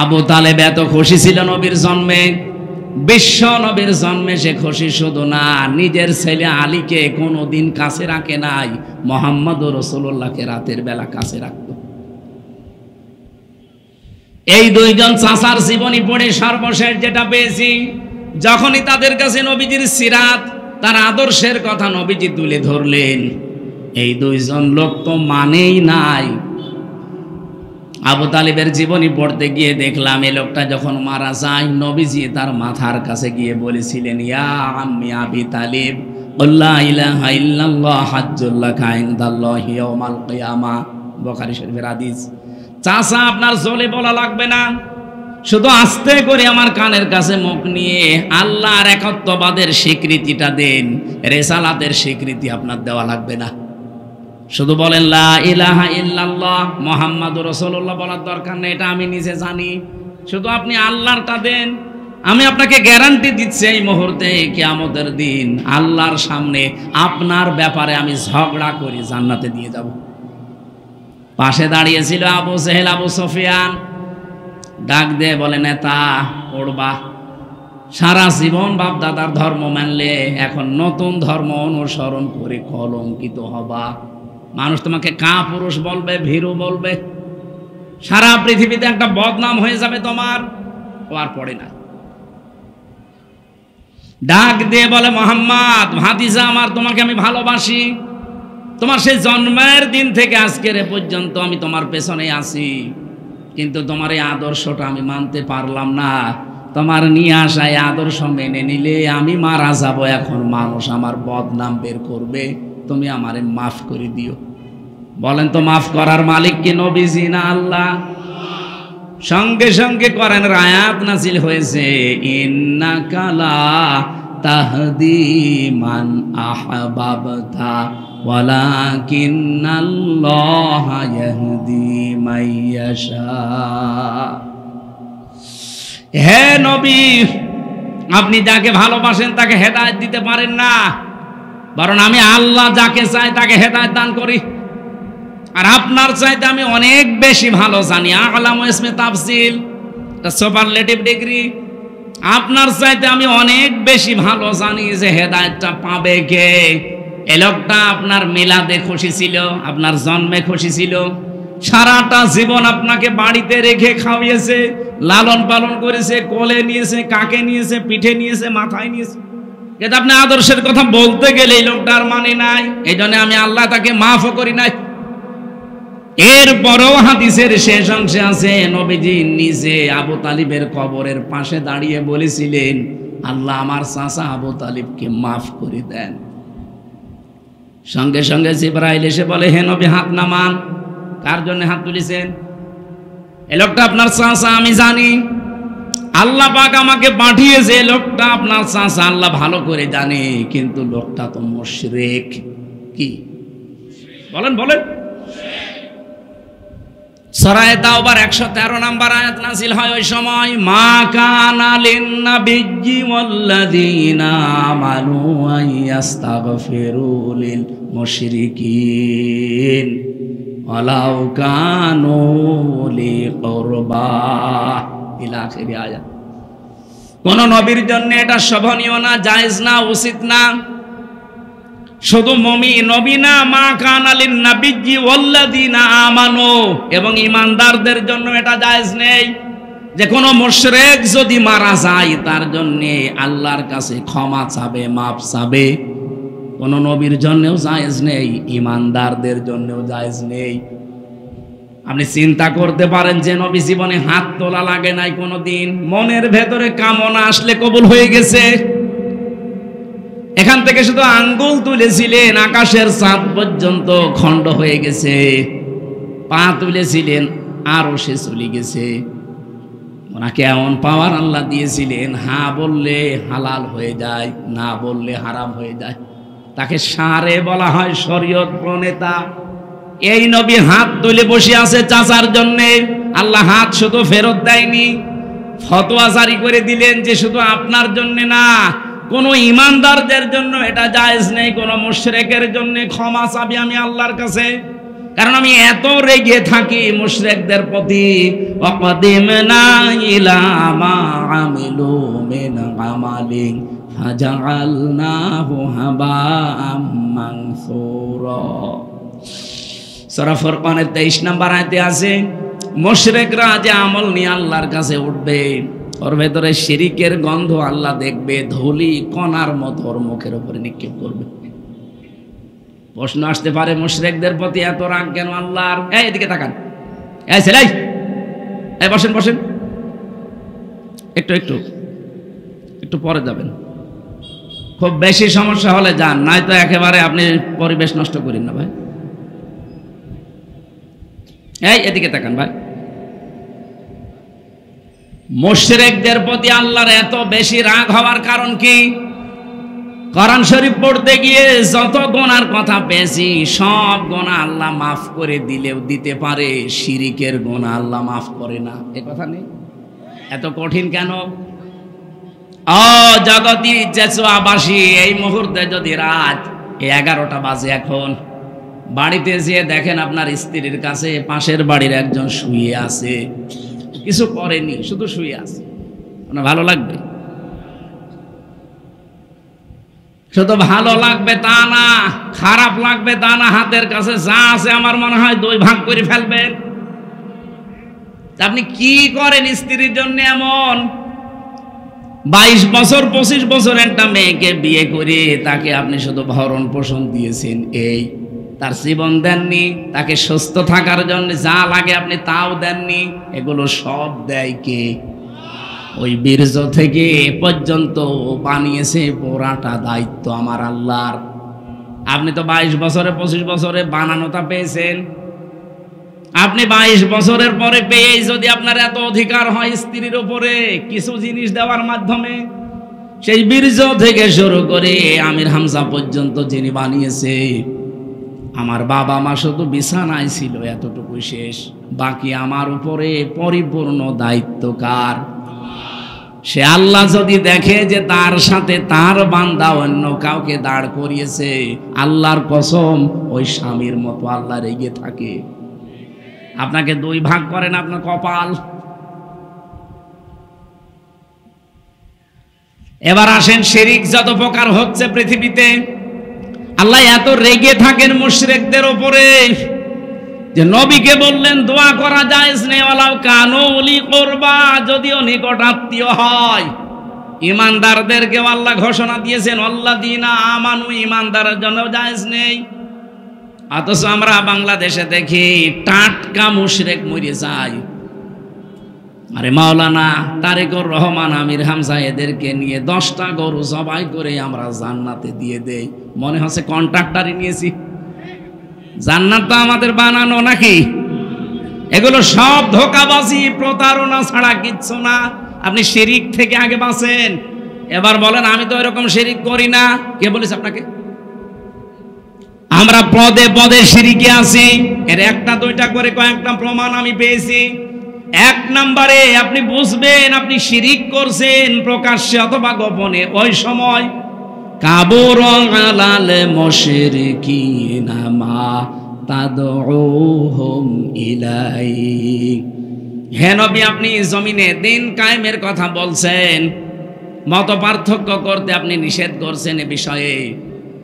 আবু তালেব এত খুশি ছিল নবীর জন্মে, বিশ্ব নবীর জন্মে সে খুশি শুধু না, নিজের ছেলে আলীকে কোনোদিন কাছে রাখে নাই, মুহাম্মদুর রাসূলুল্লাহকে রাতের বেলা কাছে রাখত। এই 2 জন চাচার জীবনী পড়ে সর্বশেষ যেটা পেয়েছি, যখনই তাদের কাছে নবীজির সিরাত, তার আদর্শের কথা নবীজি তুলে ধরলেন, এই 2 জন লোক তো মানেই নাই। আবু তালিবের জীবনী পড়তে গিয়ে দেখলাম, এই লোকটা যখন মারা যায়, নবীজি তার মাথার কাছে গিয়ে বলেছিলেন, ইয়া আম্মি আবি তালিব, লা ইলাহা ইল্লাল্লাহ হাজ্জুল লাকা ইনদাল্লাহি ইয়াউমাল কিয়ামা, বুখারী শরীফের হাদিস। চাচা আপনার জলে বলা লাগবে না, শুধু আস্তে করে আমার কানের কাছে মুখ নিয়ে আল্লাহর একত্ববাদের স্বীকৃতিটা দেন, রিসালাতের স্বীকৃতি আপনার দেওয়া লাগবে না। শুধু বলেন লা ইলাহা ইল্লাল্লাহ মুহাম্মাদুর রাসূলুল্লাহ বলার দরকার নেই, এটা আমি নিজে জানি। শুধু আপনি আল্লাহরটা দেন। আমি আপনাকে গ্যারান্টি দিচ্ছি, এই মুহূর্তে কিয়ামতের দিন আল্লাহর সামনে আপনার ব্যাপারে আমি ঝগড়া করি জান্নাতে দিয়ে যাব। পাশে দাঁড়িয়েছিল আবু জেহেল, আবু সুফিয়ান। ডাক দিয়ে বলে, নেতা পড়বা? সারা জীবন বাপ দাদার ধর্ম মানলে এখন নতুন ধর্ম অনুসরণ করে কলঙ্কিত হবা। মানুষ তোমাকে কাপুরুষ বলবে, ভীরু বলবে, সারা পৃথিবীতে একটা বদনাম হয়ে যাবে তোমার। ও আর পড়ে না, ডাক দিয়ে বলে, মোহাম্মদ ভাতিজা আমার, তোমাকে আমি ভালোবাসি। তোমার সেই জন্মের দিন থেকে আজকের পর্যন্ত আমি তোমার পেছনে আছি, কিন্তু তোমার এই আদর্শটা আমি মানতে পারলাম না। তোমার নিয়ে আসা এই আদর্শ মেনে নিলে আমি মারা যাব। এখন মানুষ আমার বদনাম বের করবে, তুমি আমারে মাফ করে দিও। বলেন তো, মাফ করার মালিক কি নবীজি না আল্লাহ? সঙ্গে সঙ্গে করেন আয়াত নাজিল হয়েছে, ইন্নাকা লা তাহদি মান আহবাবতা ওয়ালাকিন্নাল্লাহা ইয়াহদি মাইয়াশা। হে নবী, আপনি যাকে ভালোবাসেন তাকে হেদায়েত দিতে পারেন না, বরং আমি আল্লাহ যাকে চাই তাকে হেদায়েত দান করি। আর আপনার চাইতে আমি অনেক বেশি ভালো জানি। আলামু ইসমে তাফসিল, সুপারলেটিভ ডিগ্রি। আপনার চাইতে আমি অনেক বেশি ভালো জানি যে হেদায়েতটা পাবে কে। এই লোকটা আপনার মিলাদে খুশি ছিল, আপনার জন্মে খুশি ছিল, সারাটা জীবন আপনাকে বাড়িতে রেখে খাওয়িয়েছে, লালন পালন করেছে, কোলে নিয়েছে, কাকে নিয়েছে, পিঠে নিয়েছে, মাথায় নিয়েছে, কিন্তু আপনি আদর্শের কথা বলতে গেলে এই লোকটার মানে নাই। এই জন্য আমি আল্লাহ তাকে মাফও করি নাই। এরপরও হাদিসের শেষ অংশে আছে, নবীজি নিজে আবু তালিবের কবরের পাশে দাঁড়িয়ে বলেছিলেন, আল্লাহ আমার চাচা আবু তালিবকে মাফ করে দেন। সঙ্গে সঙ্গে জিবরাইল এসে বলে, হে নবী হাত নামান। কার জন্য হাত তুলেছেন? এই লোকটা আপনার চাচা, আমি জানি। আল্লাহ পাক আমাকে পাঠিয়েছে, লোকটা আপনার চাচা, আল্লাহ ভালো করে জানে, কিন্তু লোকটা তো মুশরিক। কি বলেন বলেন? সূরা তাওবার 113 নম্বর আয়াত নাযিল হয় ওই সময়, মা কানা লিন-নাবিয়্যি ওয়াল্লাযীনা আমানু আইয়াস্তাগফিরু লিল মুশরিকিন ওয়ালাউ কানু লিকুরবা ইলা আখিরি আয়াত। কোন নবীর জন্য এটা শোভনীয় না, জায়েজ না, উচিত না। শুধু নবী না, মা কানা লিন-নাবিয়্যি ওয়াল্লাযীনা আমানু, এবং ঈমানদারদের জন্য এটা জায়েজ নেই যে কোনো মুশরিক যদি মারা যায় তার জন্য আল্লাহর কাছে ক্ষমা চাবে, মাফ চাবে। কোন নবীর জন্যও জায়েজ নেই, ঈমানদারদের জন্যও জায়েজ নেই। আপনি চিন্তা করতে পারেন যে নবী জীবনে হাত তোলা লাগে নাই কোনোদিন, মনের ভেতরে কামনা আসলে কবুল হয়ে গেছে। এখান থেকে শুধু আঙ্গুল তুলেছিলেন, আকাশের চাঁদ পর্যন্ত খণ্ড হয়ে গেছে। পা তুলেছিলেন, আরো সে চলে গেছে। ওনাকে এমন পাওয়ার আল্লাহ দিয়েছিলেন, হ্যাঁ বললে হালাল হয়ে যায়, না বললে হারাম হয়ে যায়। তাকে সারে বলা হয়, শরীয়ত প্রণেতা। এই নবী হাত তুলে বসে আছে চাচার জন্যে। আল্লাহ হাত শুধু ফেরত দেয়নি, ফতোয়া জারি করে দিলেন যে শুধু আপনার জন্য না, কোন ঈমানদারদের জন্য এটা জায়েজ নেই। কোন মুশরিকের জন্য ক্ষমা চাবি আমি আল্লাহর কাছে, কারণ আমি এত রেগে থাকি মুশরিকদের প্রতি। ওয়াকাদিমনা ইলা মা আমিলু মিন আমালিন ফাজআলনাহু হাবাআম মানসুরা। সূরা ফুরকানের 23 নম্বর আয়াতে আছে, মুশরিকরা যে আমল নিয়ে আল্লাহর কাছে উঠবে, ওর ভেতরে শিরিকের গন্ধ আল্লাহ দেখবে, ধুলি কণার মতো ওর মুখের উপরে নিক্ষেপ করবে। প্রশ্ন আসতে পারে, মুশরিকদের প্রতি এত রাগ কেন আল্লাহর? এদিকে তাকান, এই ছেলে, এই বসেন বসেন, একটু একটু একটু পরে যাবেন। খুব বেশি সমস্যা হলে যান, নয়তো একেবারে আপনি পরিবেশ নষ্ট করেন না ভাই। এই এদিকে তাকান ভাই। মুশরিকদের প্রতি আল্লাহর এত বেশি রাগ হওয়ার কারণ কি? কোরআন শরীফ পড়তে গিয়ে যত গুনার কথা পেয়েছি, সব গুনাহ আল্লাহ মাফ করে দিলেও দিতে পারে, শিরিকের গুনাহ আল্লাহ মাফ করে না। এ কথা নেই? এত কঠিন কেন? ও জগতি জেসুয়াবাসী, এই মুহূর্তে যদি রাত 11টা বাজে, এখন বাড়িতে যেয়ে দেখেন আপনার স্ত্রীর কাছে পাশের বাড়ির একজন শুয়ে আছে, কিছু করেনি, শুধু শুয়ে আছে, ভালো লাগবে? শুধু ভালো লাগবে তা না, খারাপ লাগবে তা না, হাতের কাছে যা আছে আমার মনে হয় 2 ভাগ করে ফেলবেন। আপনি কি করেন স্ত্রীর জন্য এমন? 22 বছর 25 বছর একটা মেয়েকে বিয়ে করে তাকে আপনি শুধু ভরণ পোষণ দিয়েছেন, এই তার জীবন দেননি, তাকে সুস্থ থাকার জন্য যা লাগে আপনি তাও দেননি। এগুলো সব দেয় কে? ওই বীর্য থেকে পর্যন্ত বানিয়েছে পুরাটা দায়িত্ব আমার আল্লাহর। আপনি তো 22 বছরে 25 বছরে বানানোটা পেয়েছেন। আপনি 22 বছরের পরে পেয়েই যদি আপনার এত অধিকার হয় স্ত্রীর উপরে কিছু জিনিস দেওয়ার মাধ্যমে, সেই বীর্য থেকে শুরু করে আমির হামজা পর্যন্ত যিনি বানিয়েছে, আমার বাবা মা শুধু বিছানায় ছিল এতটুকু শেষ, বাকি আমার উপরে পরিপূর্ণ দায়িত্ব কার? সে আল্লাহ যদি দেখে যে তার সাথে তার বান্দা অন্য কাউকে দাঁড় করিয়েছে, আল্লাহর কসম ওই স্বামীর মতো আল্লাহ রেগে থাকে। আপনাকে 2 ভাগ করেন আপনার কপাল। এবার আসেন শিরিক যত প্রকার হচ্ছে পৃথিবীতে, আল্লাহ এত রেগে থাকেন মুশরিকদের উপরে যে নবীকে বললেন দোয়া করা জায়েজ নেই, ওয়ালাউ কানু উলি কুরবা, যদিও নিকট আত্মীয় হয়। ঈমানদারদেরকে আল্লাহ ঘোষণা দিয়েছেন আল্লাযীনা আমানু, ঈমানদারের জন্য জায়েজ নেই। অথচ আমরা বাংলাদেশে দেখি টাটকা মুশরিক মরে যায়। আরে মাওলানা তারেকুর রহমান, আমির হামজা এদেরকে নিয়ে 10টা গরু জবাই করে আমরা জান্নাতে দিয়ে দেই, মনে হচ্ছে কন্ট্রাক্টরই নিয়েছি। জান্নাত তো আমাদের বানানো নাকি? এগুলো সব ধোঁকাবাজি প্রতারণা ছাড়া কিচ্ছু না। আপনি শিরিক থেকে আগে বাঁচেন। এবার বলেন আমি তো এরকম শিরিক করি না, কে বলেছে আপনাকে? আমরা পদে পদে শিরিকে আছি। এর 1টা 2টা করে কয়েকটা প্রমাণ আমি পেয়েছি। 1 নম্বরে আপনি বুঝবেন আপনি শিরিক করছেন প্রকাশ্যে অথবা গোপনে, ওই সময় কাবুর আলাল মুশরিকিনা মা তাদউহুম ইলাইহি। হে নবী, আপনি জমিনে দিন কায়েমের কথা বলছেন, মত পার্থক্য করতে আপনি নিষেধ করছেন এ বিষয়ে,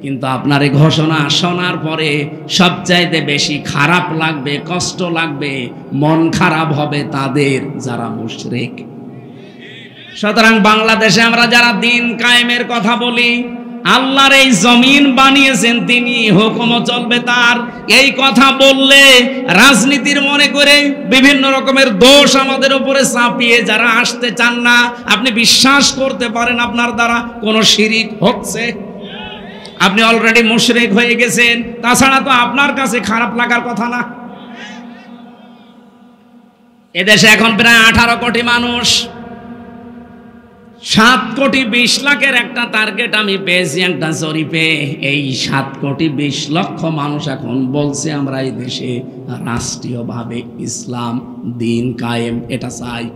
কিন্তু আপনার এই ঘোষণা শোনার পরে সবচাইতে বেশি খারাপ লাগবে, কষ্ট লাগবে, মন খারাপ হবে তাদের যারা মুশরিক। সুতরাং বাংলাদেশে আমরা যারা দিন কায়েমের কথা বলি, আল্লাহর এই জমিন বানিয়েছেন তিনি, হুকুমও চলবে তার, এই কথা বললে রাজনীতির মনে করে বিভিন্ন রকমের দোষ আমাদের উপরে চাপিয়ে যারা আসতে চান না, আপনি বিশ্বাস করতে পারেন আপনার দ্বারা কোনো শিরিক হচ্ছে। আপনি অলরেডি মুশরিক হয়ে গেছেন, তাছাড়া তো আপনার কাছে খারাপ লাগার কথা না। এদেশে এখন প্রায় 18 কোটি মানুষ, 7 কোটি 20 লাখের একটা টার্গেট আমি পেয়েছি একটা জরিপে। এই 7 কোটি 20 লক্ষ মানুষ এখন বলছে আমরা এই দেশে রাষ্ট্রীয়ভাবে ইসলাম দিন কায়েম এটা চাই।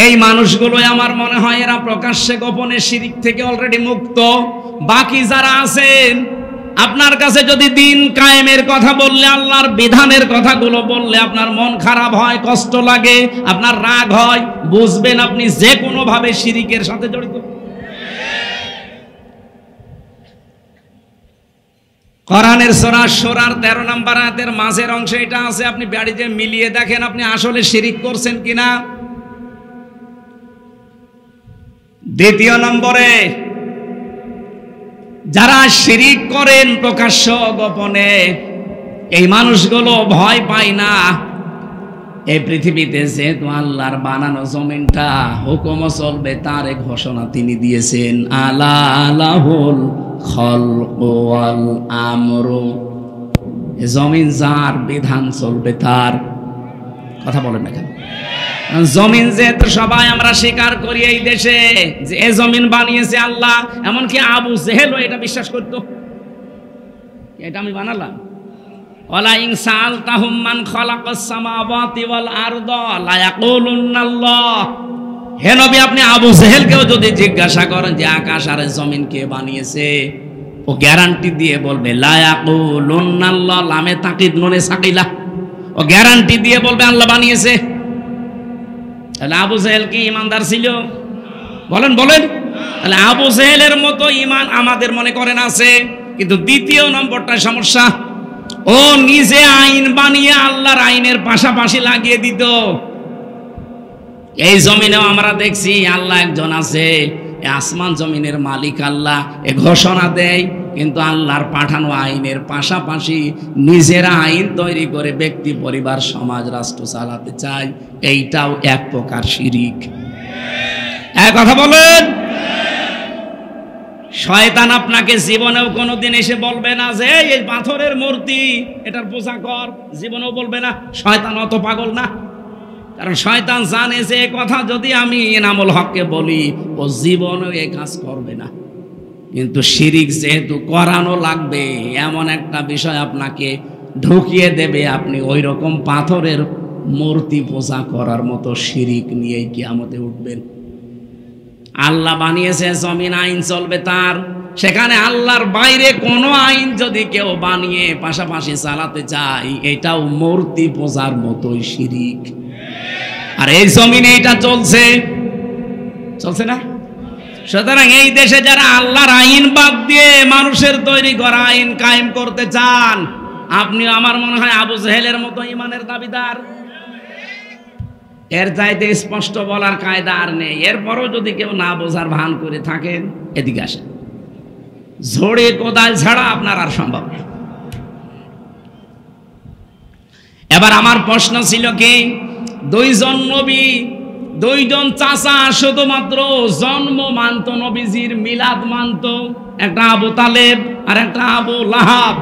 এই মানুষগুলোই আমার মনে হয় এরা প্রকাশ্যে গোপনে শিরিক থেকে অলরেডি মুক্ত। বাকি যারা আছেন, আপনার কাছে যদি দিন কায়েমের কথা বললে, আল্লাহর বিধানের কথাগুলো বললে আপনার মন খারাপ হয়, কষ্ট লাগে, আপনার রাগ হয়, বুঝবেন আপনি যে কোনো ভাবে শিরিকের সাথে জড়িত। কোরআনের সূরা সূরার 13 নম্বর আয়াতের মাঝের অংশে এটা আছে, আপনি বাড়িতে মিলিয়ে দেখেন আপনি আসলে শিরিক করছেন কিনা। 2 নম্বরে যারা শিরিক করেন প্রকাশ্য গোপনে, এই মানুষগুলো ভয় পায় না। এই পৃথিবীতে যেহেতু আল্লাহর বানানো জমিনটা হুকুম চলবে তার এক ঘোষণা তিনি দিয়েছেন, আলা লাহুল খালকু ওয়াল আমরু। জমিন যার, বিধান চলবে তার। কথা বলেন না কেন? জমিন যেহেতু সবাই আমরা স্বীকার করি এই দেশে যে এ জমিন বানিয়েছে আল্লাহ, এমনকি আবু জেহেলও এটা বিশ্বাস করত। এটা আমি বানালাম। ওয়ালা ইন সাআলতাহুম মান খালাকাস সামাওয়াতি ওয়াল আরদা লা ইয়াকুলুনাল্লাহ। হে নবী, আপনি আবু জেহেলকেও যদি জিজ্ঞাসা করেন যে আকাশ আর জমিন কে বানিয়েছে, ও গ্যারান্টি দিয়ে বলবে লা ইয়াকুলুনাল্লাহ, লামে তাকিদ নুনে সাকিলা, ও গ্যারান্টি দিয়ে বলবে আল্লাহ বানিয়েছে। তাহলে আবু জেহেল কি ইমানদার ছিল? বলেন বলেন। তাহলে আবু জেহেলের মতো ঈমান আমাদের মনে করেন আছে, কিন্তু দ্বিতীয় নম্বরটা সমস্যা, ও নিজে আইন বানিয়ে আল্লাহর আইনের পাশাপাশি লাগিয়ে দিত। এই জমিনেও আমরা দেখছি আল্লাহ একজন আছে, আসমান জমিনের মালিক আল্লাহ, এ ঘোষণা দেয়, কিন্তু আল্লাহর পাঠানো আইনের পাশাপাশি নিজেরা আইন তৈরি করে ব্যক্তি, পরিবার, সমাজ, রাষ্ট্র চালাতে চায়। এইটাও এক প্রকার শিরিক। এক কথা বলেন, শয়তান আপনাকে জীবনেও কোনোদিন এসে বলবে না যে এই পাথরের মূর্তি এটার পূজা কর, জীবনেও বলবে না। শয়তান অত পাগল না, কারণ শয়তান জানে যে এই কথা যদি আমি এনামুল হককে বলি ও জীবনেও এই কাজ করবে না। কিন্তু শিরিক যেহেতু করানো লাগবে, এমন একটা বিষয় আপনাকে ঢুকিয়ে দেবে, আপনি ওই রকম পাথরের মূর্তি পূজা করার মতো শিরিক নিয়েই কিয়ামতে উঠবেন। আল্লাহ বানিয়েছে জমিন, আইন চলবে তার, সেখানে আল্লাহর বাইরে কোনো আইন যদি কেউ বানিয়ে পাশাপাশি চালাতে চায়, এটাও মূর্তি পূজার মতোই শিরিক। আর এই জমিনে এটা চলছে, চলছে না? সুতরাং এই দেশে যারা আল্লাহর আইন বাদ দিয়ে মানুষের তৈরি করা আইন কায়েম করতে চান, আপনি আমার মনে হয় আবু জেহেলের মতো ঈমানের দাবিদার। এর চাইতে স্পষ্ট বলার কায়দা আর নেই। এরপরও যদি কেউ না বোঝার ভান করে থাকেন, এদিকে আসেন, ঝড়ে কোদাল ছাড়া আপনার আর সম্ভব না। এবার আমার প্রশ্ন ছিল কি, দুইজন নবী, দুইজন চাচা শুধুমাত্র জন্ম মানত, নবীজির মিলাদ মানত, একটা আবু তালেব আর একটা আবু লাহাব।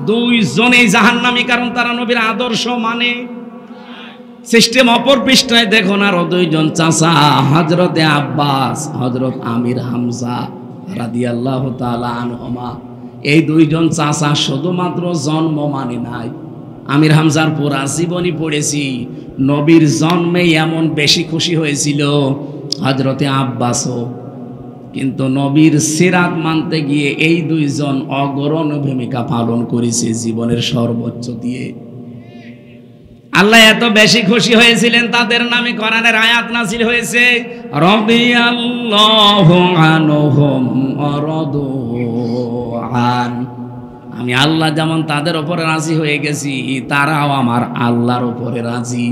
দুইজনেই জাহান্নামী, কারণ তারা নবীর আদর্শ মানে। সিস্টেম অপর পৃষ্ঠায় দেখুন, আরো দুইজন চাচা, হযরতে আব্বাস, হযরত আমির হামজা রাদিয়াল্লাহু তাআলা আনহুমা। এই দুইজন চাচা শুধুমাত্র জন্ম মানে নাই, আমির হামজার পুরা জীবনী পড়েছি, নবীর জন্মে এমন বেশি খুশি হয়েছিল হযরতে আব্বাসও। কিন্তু নবীর সিরাত মানতে গিয়ে এই দুইজন অগ্রণী ভূমিকা পালন করেছে জীবনের সর্বোচ্চ দিয়ে। আল্লাহ এত বেশি খুশি হয়েছিলেন, তাদের নামে কোরআনের আয়াত নাযিল হয়েছে, রাদিয়াল্লাহু আনহুম ওয়া রাদু আন। আমি আল্লাহ যেমন তাদের উপরে রাজি হয়ে গেছি, তারাও আমার আল্লাহর উপরে রাজি।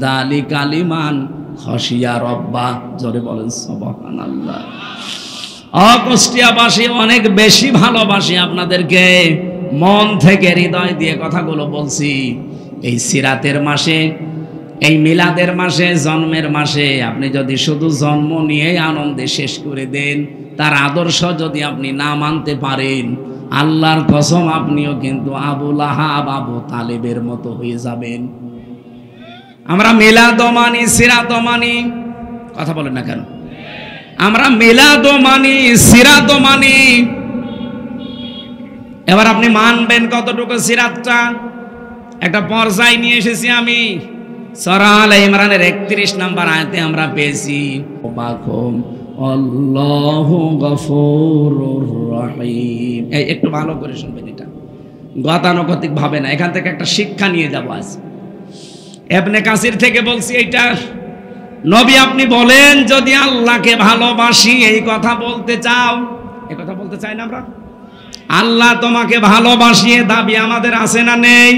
যালিকা লিমান খাশিয়া রাব্বা। জোরে বলেন সুবহানাল্লাহ। কুষ্টিয়াবাসী অনেক বেশি ভালোবাসি আপনাদেরকে, মন থেকে হৃদয় দিয়ে কথাগুলো বলছি। এই সিরাতের মাসে, এই মিলাদের মাসে, জন্মের মাসে আপনি যদি শুধু জন্ম নিয়ে আনন্দে শেষ করে দেন, তার আদর্শ যদি আপনি না মানতে পারেন, আল্লাহর কসম আপনিও কিন্তু আবু লাহাব, আবু তালেবের মতো হয়ে যাবেন। আমরা মিলাদও মানি, সিরাতও মানি, কথা বলেন না কেন? আমরা মিলাদও মানি, সিরাতও মানি। এবার আপনি মানবেন কতটুকু সিরাতটা? একটা পর্যায়ে নিয়ে এসেছি আমি, সূরা আলে ইমরানের 31 নম্বর আয়াতে আমরা পেয়েছি, আল্লাহু গফুরুর রহিম। এই একটু ভালো করে শুনবেন, এটা গতানুগতিক ভাবে না, এখান থেকে একটা শিক্ষা নিয়ে যাব আজ। ইবনে কাসির থেকে বলছি এইটা। নবী আপনি বলেন, যদি আল্লাহকে ভালোবাসি এই কথা বলতে চাও, এই কথা বলতে চাই না আমরা? আল্লাহ তোমাকে ভালোবাসি, দাবি আমাদের আছে না নেই?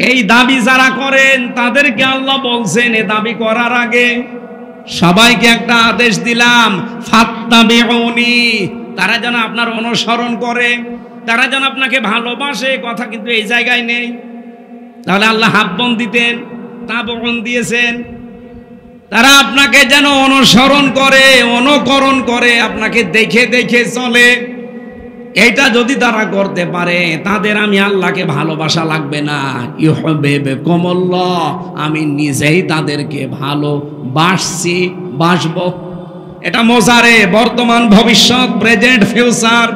এই দাবি যারা করেন তাদেরকে আল্লাহ বলছেন, এ দাবি করার আগে সবাইকে একটা আদেশ দিলাম, ফাত্তাবিউনি, তারা যেন আপনার অনুসরণ করে, তারা যেন আপনাকে ভালোবাসে। কথা কিন্তু এই জায়গায় নেই। তাহলে আল্লাহ হাব্বন দিতেন, তাবউন দিয়েছেন। তারা আপনাকে যেন অনুসরণ করে, অনুকরণ করে, আপনাকে দেখে দেখে চলে। এইটা যদি তারা করতে পারে, তাদের আমি আল্লাহকে ভালোবাসা লাগবে না। ইউহিব্বুকুমুল্লাহ, আমি নিজেই তাদেরকে ভালোবাসছি, বাসব। এটা মোজারে, বর্তমান, ভবিষ্যৎ, প্রেজেন্ট, ফিউচার।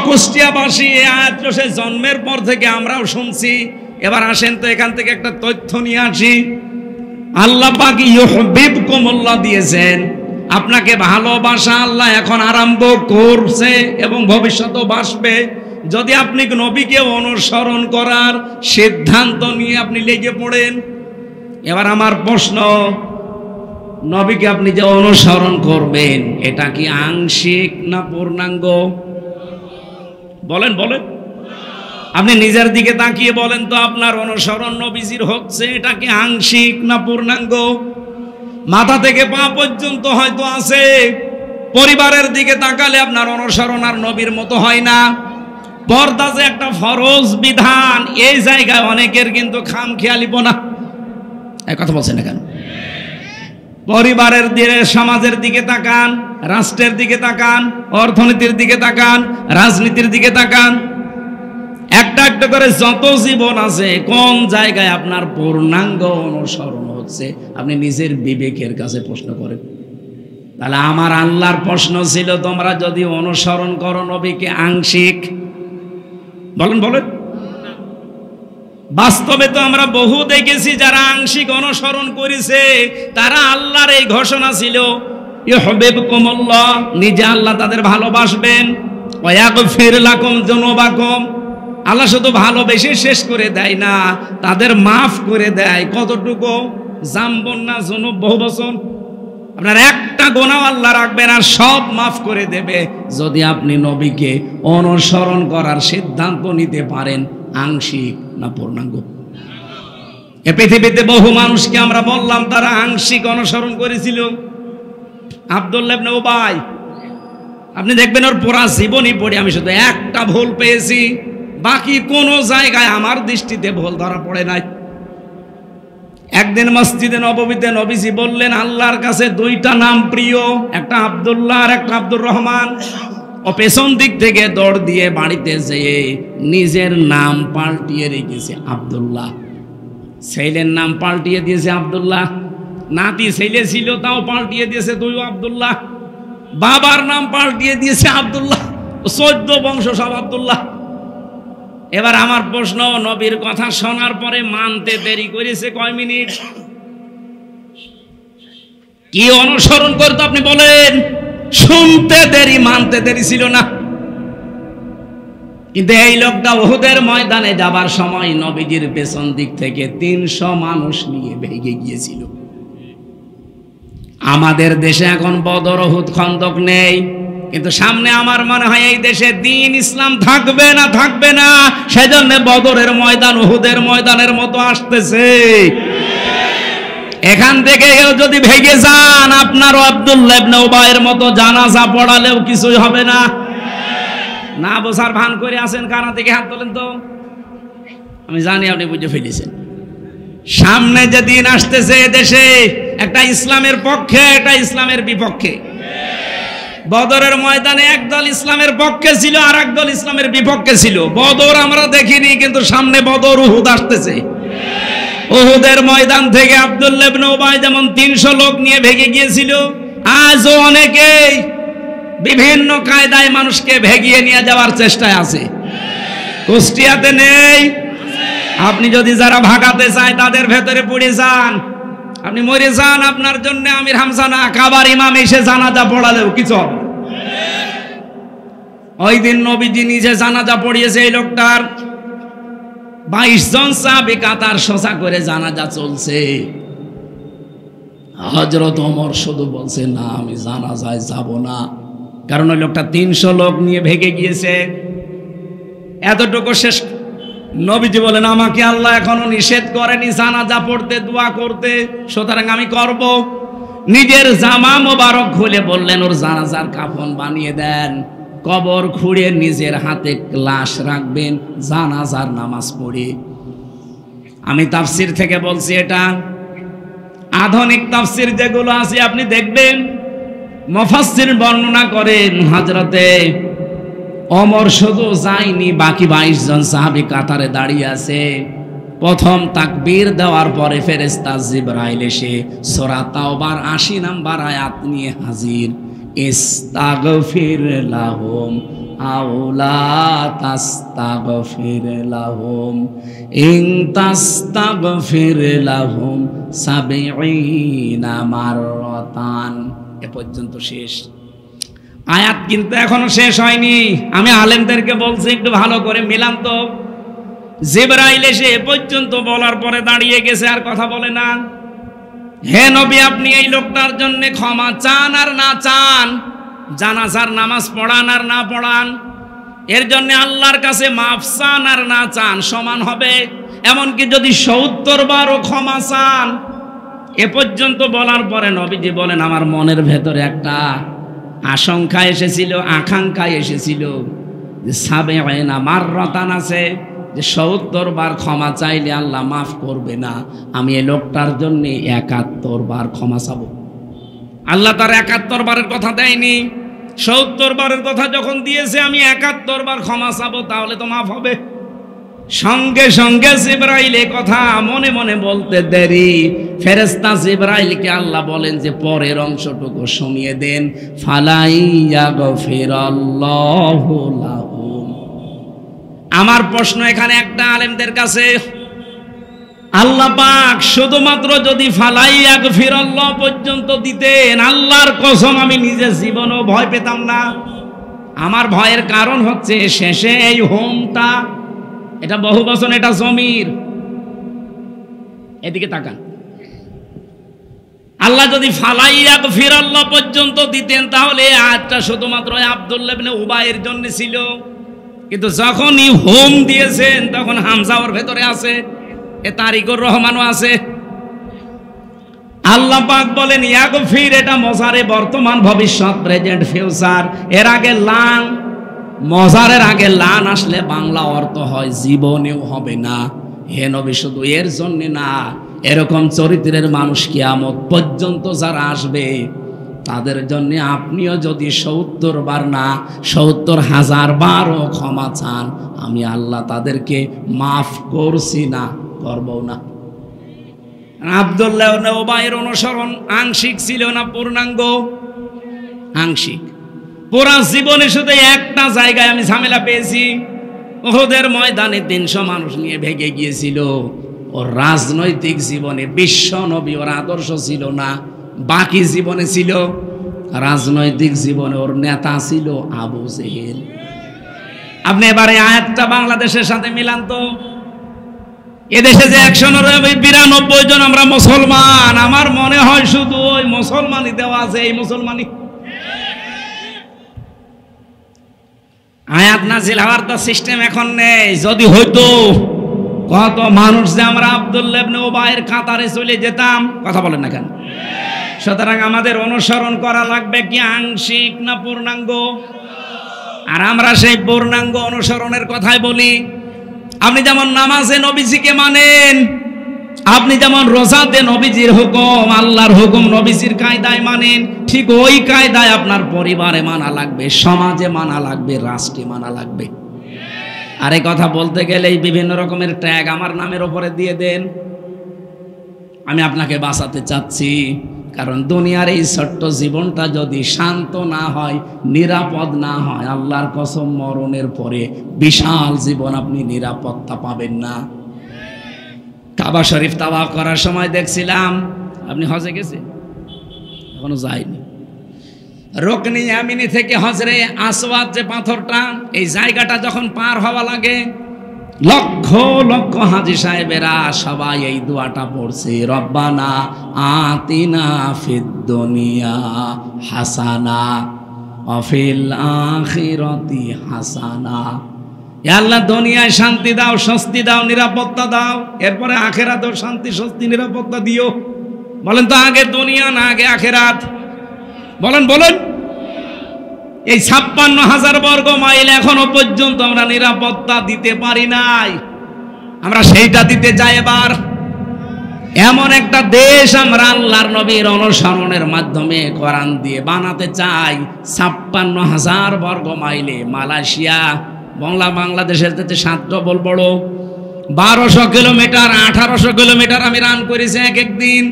কুষ্টিয়াবাসী এই আয়াত সে জন্মের পর থেকে আমরাও শুনছি। এবার আসেন তো এখান থেকে একটা তথ্য নিয়ে আসি। আল্লাহ পাক ইউহিব্বুকুমুল্লাহ দিয়েছেন, আপনাকে ভালোবাসা আল্লাহ এখন আরম্ভ করছে এবং ভবিষ্যতেও বাসবে, যদি আপনি নবীকে অনুসরণ করার সিদ্ধান্ত নিয়ে আপনি লেগে পড়েন। এবার আমার প্রশ্ন, নবীকে আপনি যে অনুসরণ করবেন এটা কি আংশিক না পূর্ণাঙ্গ? বলেন বলেন, আপনি নিজের দিকে তাকিয়ে বলেন তো, আপনার অনুসরণ নবীজির হচ্ছে এটা কি আংশিক না পূর্ণাঙ্গ? মাথা থেকে পা পর্যন্ত হয়তো আছে, পরিবারের দিকে তাকালে আপনার অনুসরণ আর নবীর মতো হয় না। পর্দা যে একটা ফরজ বিধান, এই জায়গায় অনেকের কিন্তু খামখেয়ালিপনা। এই কথা বলছেন না কেন? পরিবারের দিকে, সমাজের দিকে তাকান, রাষ্ট্রের দিকে তাকান, অর্থনীতির দিকে তাকান, রাজনীতির দিকে তাকান, একটা একটা করে যত জীবন আছে, কোন জায়গায় আপনার পূর্ণাঙ্গ অনুসরণ হচ্ছে আপনি নিজের বিবেকের কাছে প্রশ্ন করেন। তাহলে আমার আল্লাহর প্রশ্ন ছিল, তোমরা যদি অনুসরণ করো নবীকে আংশিক, বলেন বলেন। বাস্তবে তো আমরা বহু দেখেছি যারা আংশিক অনুসরণ করেছে, তারা আল্লাহর এই ঘোষণা ছিল ইউহিব্বুকুমুল্লাহ, নিজে আল্লাহ তাদের ভালোবাসবেন, ওয়া ইয়াগফির লাকুম যুনুবাকুম, আল্লাহ শুধু ভালোবেসে শেষ করে দেয় না, তাদের মাফ করে দেয়। কতটুকু? জামবন না যুনুব বহু বছর, আপনার একটা গুনাহ আল্লাহ রাখবেন আর সব মাফ করে দেবে, যদি আপনি নবীকে অনুসরণ করার সিদ্ধান্ত নিতে পারেন। আংশিক না পূর্ণাঙ্গ? এ পৃথিবীতে বহু মানুষকে আমরা বললাম তারা আংশিক অনুসরণ করেছিল। আব্দুল্লাহ ইবনে উবাই, আপনি দেখবেন ওর পুরা জীবনী পড়ে আমি শুধু একটা ভুল পেয়েছি, বাকি কোন জায়গায় আমার দৃষ্টিতে ভুল ধরা পড়ে নাই। একদিন মসজিদে নববীতে নবীজি বললেন, আল্লাহর কাছে দুইটা নাম প্রিয়, একটা আব্দুল্লাহ আর একটা আব্দুর রহমান। ও পেছন দিক থেকে দৌড় দিয়ে বাড়িতে যেয়ে নিজের নাম পাল্টিয়ে রেখেছে আব্দুল্লাহ, ছেলের নাম পাল্টিয়ে দিয়েছে আব্দুল্লাহ, নাতি ছেলে ছিল তাও পাল্টিয়ে দিয়েছে দুই আব্দুল্লাহ, বাবার নাম পাল্টিয়ে দিয়েছে আব্দুল্লাহ, 14 বংশ সব আব্দুল্লাহ। এবার আমার প্রশ্ন, নবীর কথা শোনার পরে মানতে দেরি করেছে কয় মিনিট? কি অনুসরণ করতে আপনি বলেন? শুনতে দেরি, মানতে দেরি ছিল না। কিন্তু এই লোকটা উহুদের ময়দানে যাবার সময় নবীজির পেছন দিক থেকে 300 মানুষ নিয়ে ভেগে গিয়েছিল। আমাদের দেশে এখন বদর, উহুদ, খন্দক নেই, কিন্তু সামনে আমার মনে হয় এই দেশে দ্বীন ইসলাম থাকবে না, থাকবে না। সেজন্য বদরের ময়দান উহুদের ময়দানের মতো আসতেছে। এখান থেকে যদি ভেগে যান, আপনারও আব্দুল্লাহ ইবনে উবাইয়ের মতো জানাজা পড়ালেও কিছুই হবে না। না বোঝার ভান করে আছেন কানা থেকে হাত তোলেন তো, আমি জানি আপনি বুঝে ফেলেছেন। সামনে যে দিন আসতেছে দেশে, একটা ইসলামের পক্ষে, একটা ইসলামের বিপক্ষে। বদরের ময়দানে একদল ইসলামের পক্ষে ছিল আর একদল ইসলামের বিপক্ষে ছিল। বদর আমরা দেখিনি, কিন্তু সামনে বদর, উহুদ আসতেছে। উহুদের ময়দান থেকে আব্দুল্লাহ ইবনে উবাই যেমন 300 লোক নিয়ে ভেগে গিয়েছিল, আজও অনেকেই বিভিন্ন কায়দায় মানুষকে ভেগিয়ে নিয়ে যাওয়ার চেষ্টায় আছে। কুষ্টিয়াতে নেই? আপনি যদি যারা ভাগাতে চায় তাদের ভেতরে পড়ে যান, আপনি মরে যান, আপনার জন্য আমির হামজা না, কাবার ইমাম এসে জানাজা পড়ালেও কিছু হবে। ওই দিন নবীজি নিজে জানাজা পড়িয়েছে এই লোকটার, 22 জন সাহাবী কাতার সোজা করে জানাজা চলছে। হযরত ওমর শুধু বলছে, না আমি জানাজায় যাব না, কারণ ওই লোকটা 300 লোক নিয়ে ভেগে গিয়েছে। এতটুকু শেষ, নবীজি বলেন, আমাকে আল্লাহ এখনো নিষেধ করেনি জানাজা পড়তে, দোয়া করতে, সুতরাং আমি করব। নিজের জামা মোবারক খুলে বললেন, ওর জানাজার কাফন বানিয়ে দেন, কবর খুঁড়ে নিজের হাতে লাশ রাখবেন, জানাজার নামাজ পড়ে। আমি তাফসির থেকে বলছি, এটা আধুনিক তাফসির যেগুলো আছে আপনি দেখবেন, মুফাসসির বর্ণনা করেন হযরতে ওমর শুধু যায়নি, বাকি 22 জন সাহাবী কাতারে দাঁড়িয়ে আছে। প্রথম তাকবীর দেওয়ার পরে ফেরেশতা জিবরাইল এসে সূরা তাওবার 80 নম্বর আয়াত নিয়ে হাজির। ইস্তাগফির লাহুম আও লা তাস্তাগফির লাহুম ইন তাস্তাগফির লাহুম 70 মাররাতান। এ পর্যন্ত শেষ আয়াত, কিন্তু এখনো শেষ হয়নি। আমি আলেমদেরকে বলছি একটু ভালো করে মিলান তো। জিবরাইল এসে এ পর্যন্ত বলার পরে দাঁড়িয়ে গেছে, আর কথা বলে না। হে নবী, আপনি এই লোকটার জন্য ক্ষমা চান আর না চান, জানাজার নামাজ পড়ান আর না পড়ান, এর জন্য আল্লাহর কাছে মাফ চান আর না চান সমান হবে। এমনকি যদি ৭০ বারও ক্ষমা চান। এ পর্যন্ত বলার পরে নবীজি বলেন, আমার মনের ভেতরে একটা আশঙ্কা এসেছিল, আকাঙ্ক্ষা এসেছিল যে সাবেঈনা মাররাতান আছে, যে ৭০ বার ক্ষমা চাইলে আল্লাহ মাফ করবে না। আমি এই লোকটার জন্য ৭১ বার ক্ষমা চাব। আল্লাহ তার ৭১ বারের কথা দেয়নি, ৭০ বারের কথা যখন দিয়েছে আমি ৭১ বার ক্ষমা চাবো, তাহলে তো মাফ হবে। সঙ্গে সঙ্গে জিবরাইল এই কথা মনে মনে বলতে দেরি, ফেরেশতা জিবরাইলকে আল্লাহ বলেন যে পরের অংশটুকু শুনিয়ে দেন, ফালাইয়াগফিরাল্লাহু লাহুম। আমার প্রশ্ন এখানে একটা আলেমদের কাছে, আল্লাহ পাক শুধুমাত্র যদি ফালাইয়াগফিরাল্লাহ পর্যন্ত দিতেন, আল্লাহর কসম আমি নিজের জীবনেও ভয় পেতাম না। আমার ভয়ের কারণ হচ্ছে শেষে এই হোমটা, এটা বহু বচন, এটা জমির। এদিকে তাকান, আল্লাহ যদি ফালাইয়াগফিরাল্লাহ পর্যন্ত দিতেন তাহলে এই আয়াতটা শুধুমাত্র আব্দুল্লাহ ইবনে উবাইয়ের জন্য ছিল। কিন্তু যখনই হোম দিয়েছেন তখন হামজা ওর ভেতরে আছে, এ তারিকুর রহমানও আছে। আল্লাহ পাক বলেন ইয়াগফির, এটা মজারে বর্তমান ভবিষ্যৎ, প্রেজেন্ট ফিউচার। এর আগে লান, মজারের আগে লান আসলে বাংলা অর্থ হয় জীবনেও হবে না। হে নবী, শুধু এর জন্য না, এরকম চরিত্রের মানুষ কিয়ামত পর্যন্ত যারা আসবে তাদের জন্য আপনিও যদি ৭০ বার না ৭০,০০০ বারও ক্ষমা চান, আমি আল্লাহ তাদেরকে মাফ করছি না, করবো না। আব্দুল্লাহ ইবনে উবাইয়ের অনুসরণ আংশিক ছিল না পূর্ণাঙ্গ? আংশিক। পুরা জীবনে শুধু একটা জায়গায় আমি ঝামেলা পেয়েছি, উহুদের ময়দানে ৩০০ মানুষ নিয়ে ভেগে গিয়েছিল। ওর রাজনৈতিক জীবনে বিশ্ব নবী ওর আদর্শ ছিল না, বাকি জীবনে ছিল। রাজনৈতিক জীবনে ওর নেতা ছিল আবু জেহেল। আপনি এবারে আয়াতটা বাংলাদেশের সাথে মিলান তো। এদেশে যে ১৯২ জন আমরা মুসলমান, আমার মনে হয় শুধু ওই মুসলমানই দেওয়া আছে, এই মুসলমানই। আয়াত নাজিল হওয়ার তো সিস্টেম এখন নেই। যদি হইতো, কত মানুষ যে আমরা আব্দুল্লাহ ইবনে উবাইয়ের কাতারে চলে যেতাম। কথা বলেন না কেন? সুতরাং আমাদের অনুসরণ করা লাগবে কি আংশিক না পূর্ণাঙ্গ? আর আমরা সেই পূর্ণাঙ্গ অনুসরণের কথাই বলি। আপনি যেমন নামাজে নবীজিকে মানেন, আপনি যেমন রোজাতে নবীজির হুকুম, আল্লাহর হুকুম নবীজির কায়দায় মানেন, ঠিক ওই কায়দায় আপনার পরিবারে মানা লাগবে, সমাজে মানা লাগবে, রাষ্ট্রে মানা লাগবে। আর এই কথা বলতে গেলে এই বিভিন্ন রকমের ট্যাগ আমার নামের ওপরে দিয়ে দেন। আমি আপনাকে বাঁচাতে চাচ্ছি, কারণ দুনিয়ার এই ছোট্ট জীবনটা যদি শান্ত না হয়, নিরাপদ না হয়, আল্লাহর কসম মরণের পরে বিশাল জীবন আপনি নিরাপত্তা পাবেন না। কাবা শরীফ তাওয়াফ করার সময় দেখছিলাম, আপনি হজে গেছেন? এখনো যায়নি। রুকনে ইয়ামিনী থেকে হজরে আসওয়াদ যে পাথরটা, এই জায়গাটা যখন পার হওয়া লাগে, লক্ষ লক্ষ হাজী সাহেবেরা সবাই এই দোয়াটা পড়ছে, রব্বানা আতিনা ফিদ দুনিয়া হাসানা ওয়া ফিল আখিরাতি হাসানা। হে আল্লাহ, দুনিয়ায় শান্তি দাও, স্বস্তি দাও, নিরাপত্তা দাও, এরপরে আখেরাতেও শান্তি, স্বস্তি, নিরাপত্তা দিও। বলেন তো, আগে দুনিয়া না আগে আখেরাত? বলেন বলেন। এই ৫৬,০০০ বর্গ মাইল এখনো পর্যন্ত আমরা নিরাপত্তা দিতে পারি নাই, আমরা সেইটা দিতে চাই। এবার এমন একটা দেশ আমরা আল্লাহর নবীর অনুসরণের মাধ্যমে কোরআন দিয়ে বানাতে চাই। ৫৬,০০০ বর্গ মাইলে মালয়েশিয়া বাংলাদেশের থেকে ৭ ডবল বড়, ১২০০ কিলোমিটার, ১৮০০ কিলোমিটার আমি রান করেছি এক একদিন।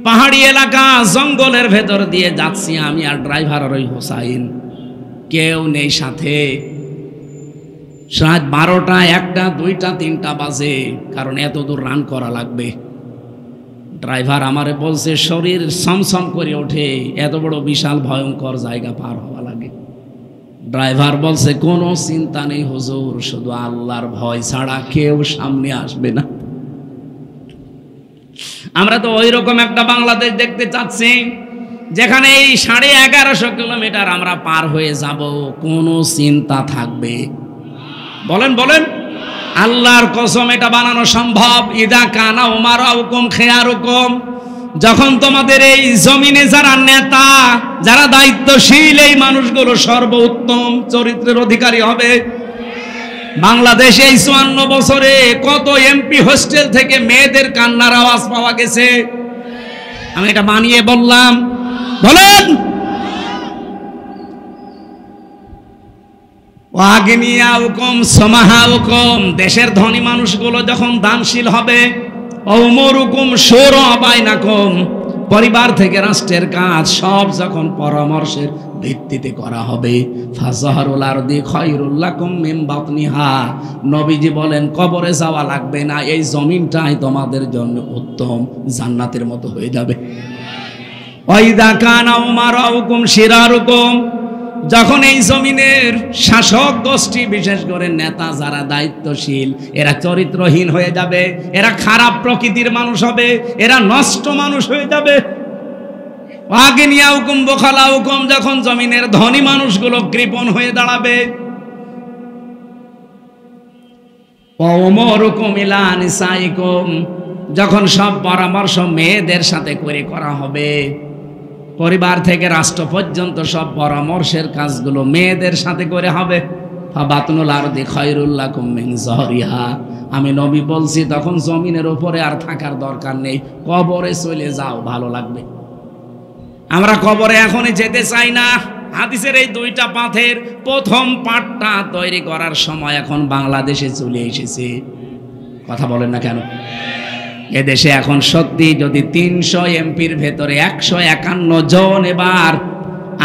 পাহাড়ি এলাকা, জঙ্গলের ভেতর দিয়ে যাচ্ছি আমি আর ড্রাইভার আর ওই হোসাইন, কেউ নেই সাথে। রাত ১২টা, ১টা, ২টা, ৩টা বাজে, কারণ এত দূর রান করা লাগবে। ড্রাইভার আমারে বলছে, শরীর সমসম করে ওঠে, এত বড় বিশাল ভয়ঙ্কর জায়গা পার হওয়া লাগে। ড্রাইভার বলছে, কোনো চিন্তা নেই হুজুর, শুধু আল্লাহর ভয় ছাড়া কেউ সামনে আসবে না। আমরা তো ওই রকম একটা বাংলাদেশ দেখতে চাচ্ছি যেখানে এই 1150 কিলোমিটার আমরা পার হয়ে যাব, কোনো চিন্তা থাকবে? বলেন বলেন, আল্লাহর কসম এটা বানানো সম্ভব। ইদা কানা উমারাউকুম খিয়ারুকুম, যখন তোমাদের এই জমিনে যারা নেতা, যারা দায়িত্বশীল, এই মানুষগুলো সর্বোত্তম চরিত্রের অধিকারী হবে। বাংলাদেশে এই 54 বছরে কত এমপি হোস্টেল থেকে মেয়েদের কান্নার আওয়াজ পাওয়া গেছে? আমি এটা বানিয়ে বললাম? বলেন। ওয়াগনিয়াউকুম সমাহাউকুম, দেশের ধনী মানুষগুলো যখন দানশীল হবে। ওমরুকুম শুরা বাইনাকুম, পরিবার থেকে রাষ্ট্রের কাজ সব যখন পরামর্শের ভিত্তিতে করা হবে। ফাজহারুল আরদি খায়রুল লাকুম মিন বাতনিহা, নবীজি বলেন কবরে যাওয়া লাগবে না, এই জমিনটাই তোমাদের জন্য উত্তম জান্নাতের মতো হয়ে যাবে। ওয়াইদা কানা উমারাউকুম শিরারুকুম, যখন এই জমিনের শাসক গোষ্ঠী, বিশেষ করে নেতা যারা দায়িত্বশীল, এরা চরিত্রহীন হয়ে যাবে, এরা খারাপ প্রকৃতির মানুষ হবে, এরা নষ্ট মানুষ হয়ে যাবে। ওয়াগনিয়াউকুম বখালাউকুম, যখন জমিনের ধনী মানুষগুলো কৃপণ হয়ে দাঁড়াবে। ওমরুকুম ইলা নিসাইকুম, যখন সব পরামর্শ মেয়েদের সাথে করে করা হবে। পরিবার থেকে রাষ্ট্র পর্যন্ত সব পরামর্শের কাজগুলো মেয়েদের সাথে করে হবে। ফাবাতনুল আরদি খায়রুল লাকুম মিন যহরিহা, আমি নবী বলছি তখন জমিনের উপরে আর থাকার দরকার নেই, কবরে চলে যাও, ভালো লাগবে। আমরা কবরে এখনই যেতে চাই না। হাদিসের এই 2টা পাথের প্রথম পাঠটা তৈরি করার সময় এখন বাংলাদেশে চলে এসেছে। কথা বলেন না কেন? এদেশে এখন সত্যি যদি 300 এমপির ভেতরে 151 জন এবার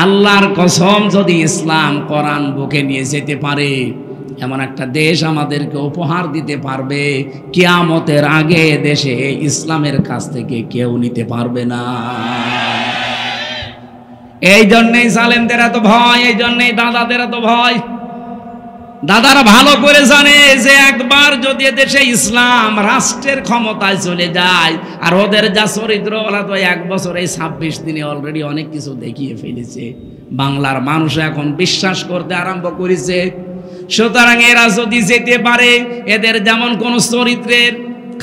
আল্লাহর কসম যদি ইসলাম কোরআন বুকে নিয়ে যেতে পারে, এমন একটা দেশ আমাদেরকে উপহার দিতে পারবে, কিয়ামতের আগে দেশে ইসলামের কাছ থেকে কেউ নিতে পারবে না। এই জন্যই জালেমদের এত ভয়, এই জন্যই দাদাদের এত ভয়। দাদারা ভালো করে জানে যে একবার যদি দেশে ইসলাম রাষ্ট্রের ক্ষমতায় চলে যায়, আর ওদের যা চরিত্র, ওরা তো 1 বছর এই 26 দিনে অলরেডি অনেক কিছু দেখিয়ে ফেলেছে। বাংলার মানুষ এখন বিশ্বাস করতে আরম্ভ করেছে। সুতরাং এরা যদি যেতে পারে, এদের যেমন কোনো চরিত্রের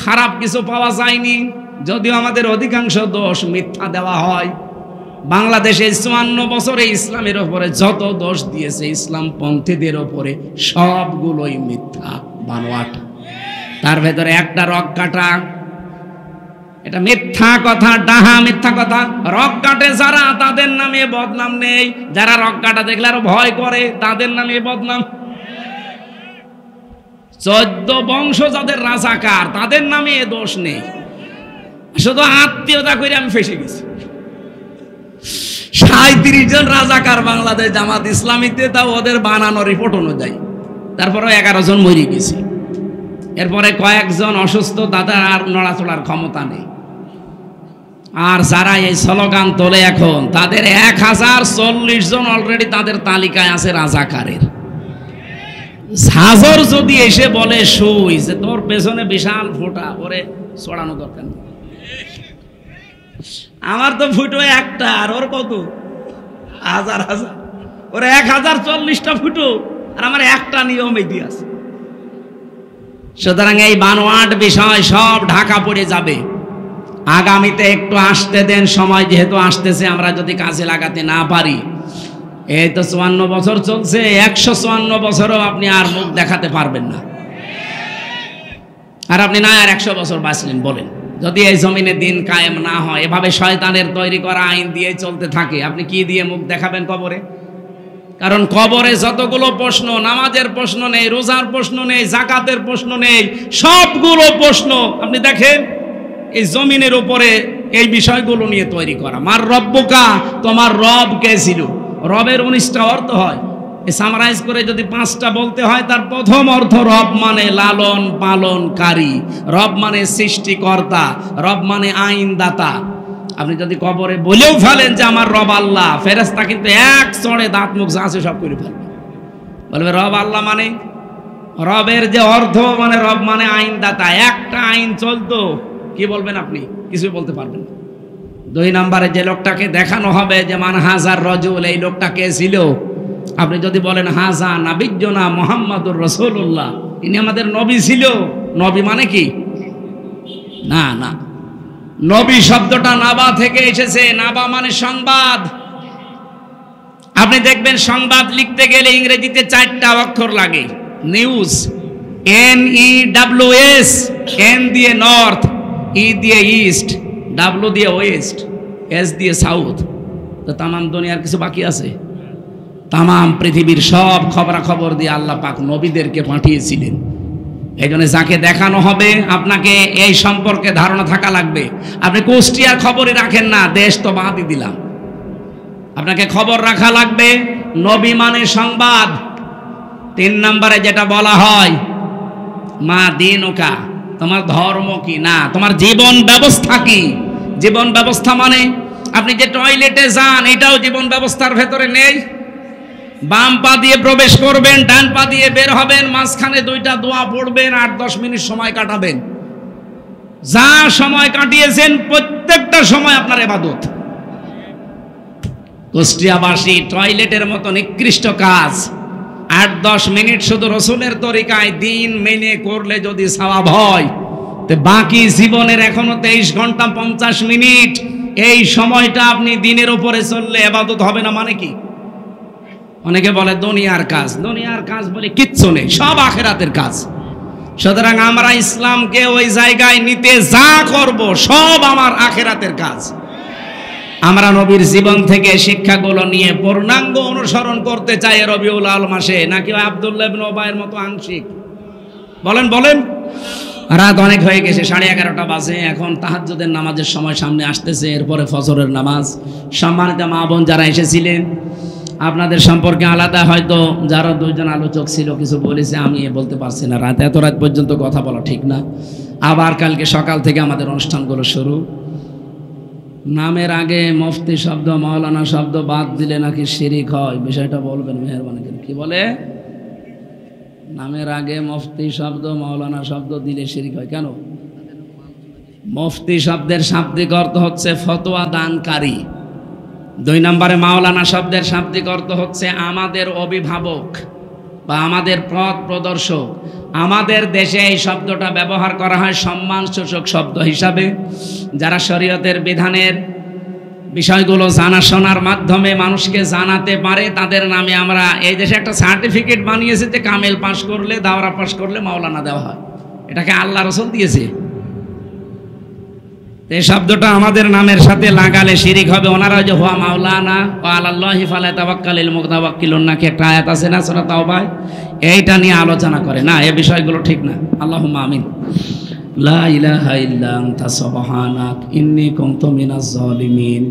খারাপ কিছু পাওয়া যায়নি, যদিও আমাদের অধিকাংশ দোষ মিথ্যা দেওয়া হয়। বাংলাদেশে 54 বছরে ইসলামের ওপরে যত দোষ দিয়েছে ইসলামপন্থীদের ওপরে, সবগুলোই মিথ্যা বানোয়াট। তার ভেতরে একটা রক কাটা, এটা মিথ্যা কথা, ডাহা মিথ্যা কথা। রক কাটে যারা, তাদের নামে বদনাম নেই। যারা রক কাটা দেখলে আরো ভয় করে, তাদের নামে বদনাম। 14 বংশ যাদের রাজাকার, তাদের নামে এ দোষ নেই। শুধু আত্মীয়তা করে আমি ফেসে গেছি। 37 জন রাজাকার বাংলাদেশ জামাত ইসলামীতে, তাও ওদের বানানো রিপোর্ট অনুযায়ী। তারপরে 11 জন মরে গেছে। এরপরে কয়েকজন অসুস্থ, তাদের আর নড়াচড়ার ক্ষমতা নেই। আর যারা এই স্লোগান তোলে এখন, তাদের 1040 জন অলরেডি তাদের তালিকায় আছে রাজাকারের। ঝাঁঝর যদি এসে বলে শুই যে তোর পেছনে বিশাল ফোঁটা, ওরে ছড়ানো দরকার নেই। আমার তো ফুটো একটা, আর ওর কত হাজার হাজার, ওর 1040টা ফুটো, আর আমার একটা নিয়ম এটি আছে। সুতরাং এই বানোয়াট বিষয় সব ঢাকা পড়ে যাবে। আগামীতে একটু আসতে দেন, সময় যেহেতু আসতেছে, আমরা যদি কাজে লাগাতে না পারি, এই তো 54 বছর চলছে, 154 বছরও আপনি আর মুখ দেখাতে পারবেন না। আর আপনি না আর 100 বছর বাঁচলেন বলেন, যদি এই জমিনে দিন কায়েম না হয়, এভাবে শয়তানের তৈরি করা আইন দিয়ে চলতে থাকে, আপনি কি দিয়ে মুখ দেখাবেন কবরে? কারণ কবরে যতগুলো প্রশ্ন, নামাজের প্রশ্ন নেই, রোজার প্রশ্ন নেই, যাকাতের প্রশ্ন নেই, সবগুলো প্রশ্ন আপনি দেখেন এই জমিনের উপরে এই বিষয়গুলো নিয়ে তৈরি করা। মার রব্বুকা, তোমার রব কে ছিল? রবের 19টা অর্থ হয়। সামারাইজ করে যদি 5টা বলতে হয়, তার প্রথম অর্থ রব মানে লালন পালনকারী, রব মানে সৃষ্টিকর্তা, রব মানে আইনদাতা। আপনি যদি কবরে বলেও ফেলেন যে আমার রব আল্লাহ, ফেরেশতা কিন্তু এক চড়ে দাঁত মুখ যা আছে সব করে ফেলবে, বলবে রব আল্লাহ মানে, রবের যে অর্থ মানে রব মানে আইনদাতা। একটা আইন চলতো, কি বলবেন আপনি? কিছু বলতে পারবেন না। 2 নম্বরে যে লোকটাকে দেখানো হবে যে মান হাজার রজুল, এই লোকটা কে ছিল, আপনি যদি বলেন হাজা নাবিজ্জনা মুহাম্মাদুর রাসূলুল্লাহ, ইনি আমাদের নবী ছিল, নবী মানে কি? না না, নবী শব্দটা নাবা থেকে এসেছে। নাবা মানে সংবাদ। আপনি দেখবেন সংবাদ লিখতে গেলে ইংরেজিতে 4টা অক্ষর লাগে। নিউজ, NEWS, N দিয়ে নর্থ, E দিয়ে ইস্ট, W দিয়ে ওয়েস্ট, S দিয়ে সাউথ। তো তামাম দুনিয়ার কিছু বাকি আছে? তামাম পৃথিবীর সব খবরাখবর দিয়ে আল্লাহ পাক নবীদেরকে পাঠিয়েছিলেন। এই জন্য যাকে দেখানো হবে আপনাকে এই সম্পর্কে ধারণা থাকা লাগবে। আপনি কুষ্টিয়ার খবরই রাখেন না, দেশ তো বাদই দিলাম। আপনাকে খবর রাখা লাগবে, নবী মানে সংবাদ। 3 নম্বরে যেটা বলা হয় মা দিনুকা, তোমার ধর্ম কি, না তোমার জীবন ব্যবস্থা কি। জীবন ব্যবস্থা মানে আপনি যে টয়লেটে যান এটাও জীবন ব্যবস্থার ভেতরে নেই। বাম পা দিয়ে প্রবেশ করবেন, ডান পা দিয়ে বের হবেন, মাঝখানে 2টা দোয়া পড়বেন, 8-10 মিনিট সময় কাটাবেন। যা সময় কাটিয়েছেন প্রত্যেকটা সময় আপনার ইবাদত। কুষ্টিয়াবাসী টয়লেটের মতো নিকৃষ্ট কাজ 8-10 মিনিট শুধু রসুলের তরিকায় দিন মেনে করলে যদি সওয়াব হয়, তো বাকি জীবনের এখনো 23 ঘন্টা 50 মিনিট এই সময়টা আপনি দিনের উপরে চললে ইবাদত হবে না মানে কি? অনেকে বলে দুনিয়ার কাজ, দুনিয়ার কাজ বলে কিচ্ছু নেই, সব আখিরাতের কাজ। সুতরাং আমরা ইসলামকে ওই জায়গায় নিতে যা করব সব আমার আখিরাতের কাজ। আমরা নবীর জীবন থেকে শিক্ষাগুলো নিয়ে পূর্ণাঙ্গ অনুসরণ করতে চাই রবিউল আউয়াল মাসে, নাকি আব্দুল্লাহ ইবনে উবাইয়ের মতো আংশিক? বলেন বলেন। রাত অনেক হয়ে গেছে, 11:30 বাজে। এখন তাহাজ্জুদের নামাজের সময় সামনে আসতেছে, এরপরে ফজরের নামাজ। সম্মানিত মা বোন যারা এসেছিলেন, আপনাদের সম্পর্কে আলাদা হয়তো যারা 2জন আলোচক ছিল কিছু বলেছে, আমি বলতে পারছি না। এত রাত পর্যন্ত কথা বলা ঠিক না। আবার কালকে সকাল থেকে আমাদের অনুষ্ঠানগুলো শুরু। নামের আগে মুফতি শব্দ, মাওলানা শব্দ বাদ দিলে নাকি শিরিক হয়, বিষয়টা বলবেন মেহেরবানি করে। কি বলে? নামের আগে মুফতি শব্দ, মাওলানা শব্দ দিলে শিরিক হয় কেন? মুফতি শব্দের শাব্দিক অর্থ হচ্ছে ফতোয়া দানকারী। 2 নম্বরে মাওলানা শব্দের শাব্দিক অর্থ হচ্ছে আমাদের অভিভাবক বা আমাদের পথ প্রদর্শক। আমাদের দেশে এই শব্দটা ব্যবহার করা হয় সম্মানসূচক শব্দ হিসাবে। যারা শরীয়তের বিধানের বিষয়গুলো জানাশোনার মাধ্যমে মানুষকে জানাতে পারে, তাদের নামে আমরা এই দেশে একটা সার্টিফিকেট বানিয়েছে যে কামেল পাশ করলে, দাওরা পাশ করলে মাওলানা দেওয়া হয়। এটাকে আল্লাহ রাসূল দিয়েছে। এই শব্দটা আমাদের নামের সাথে লাগালে শিরিক হবে। ওনারা যে হুয়া মাওলানা ওয়া আলাল্লাহি ফালাতাওয়াক্কালিল মুতাওয়াক্কিলুন নাকি একটা আয়াত আছে না সূরা তাওবায়, এইটা নিয়ে আলোচনা করে না। এই বিষয়গুলো ঠিক না। আল্লাহুম্মা আমিন। লা ইলাহা ইল্লা আনতা সুবহানাক ইন্নী কুনতু মিনাজ জালিমিন।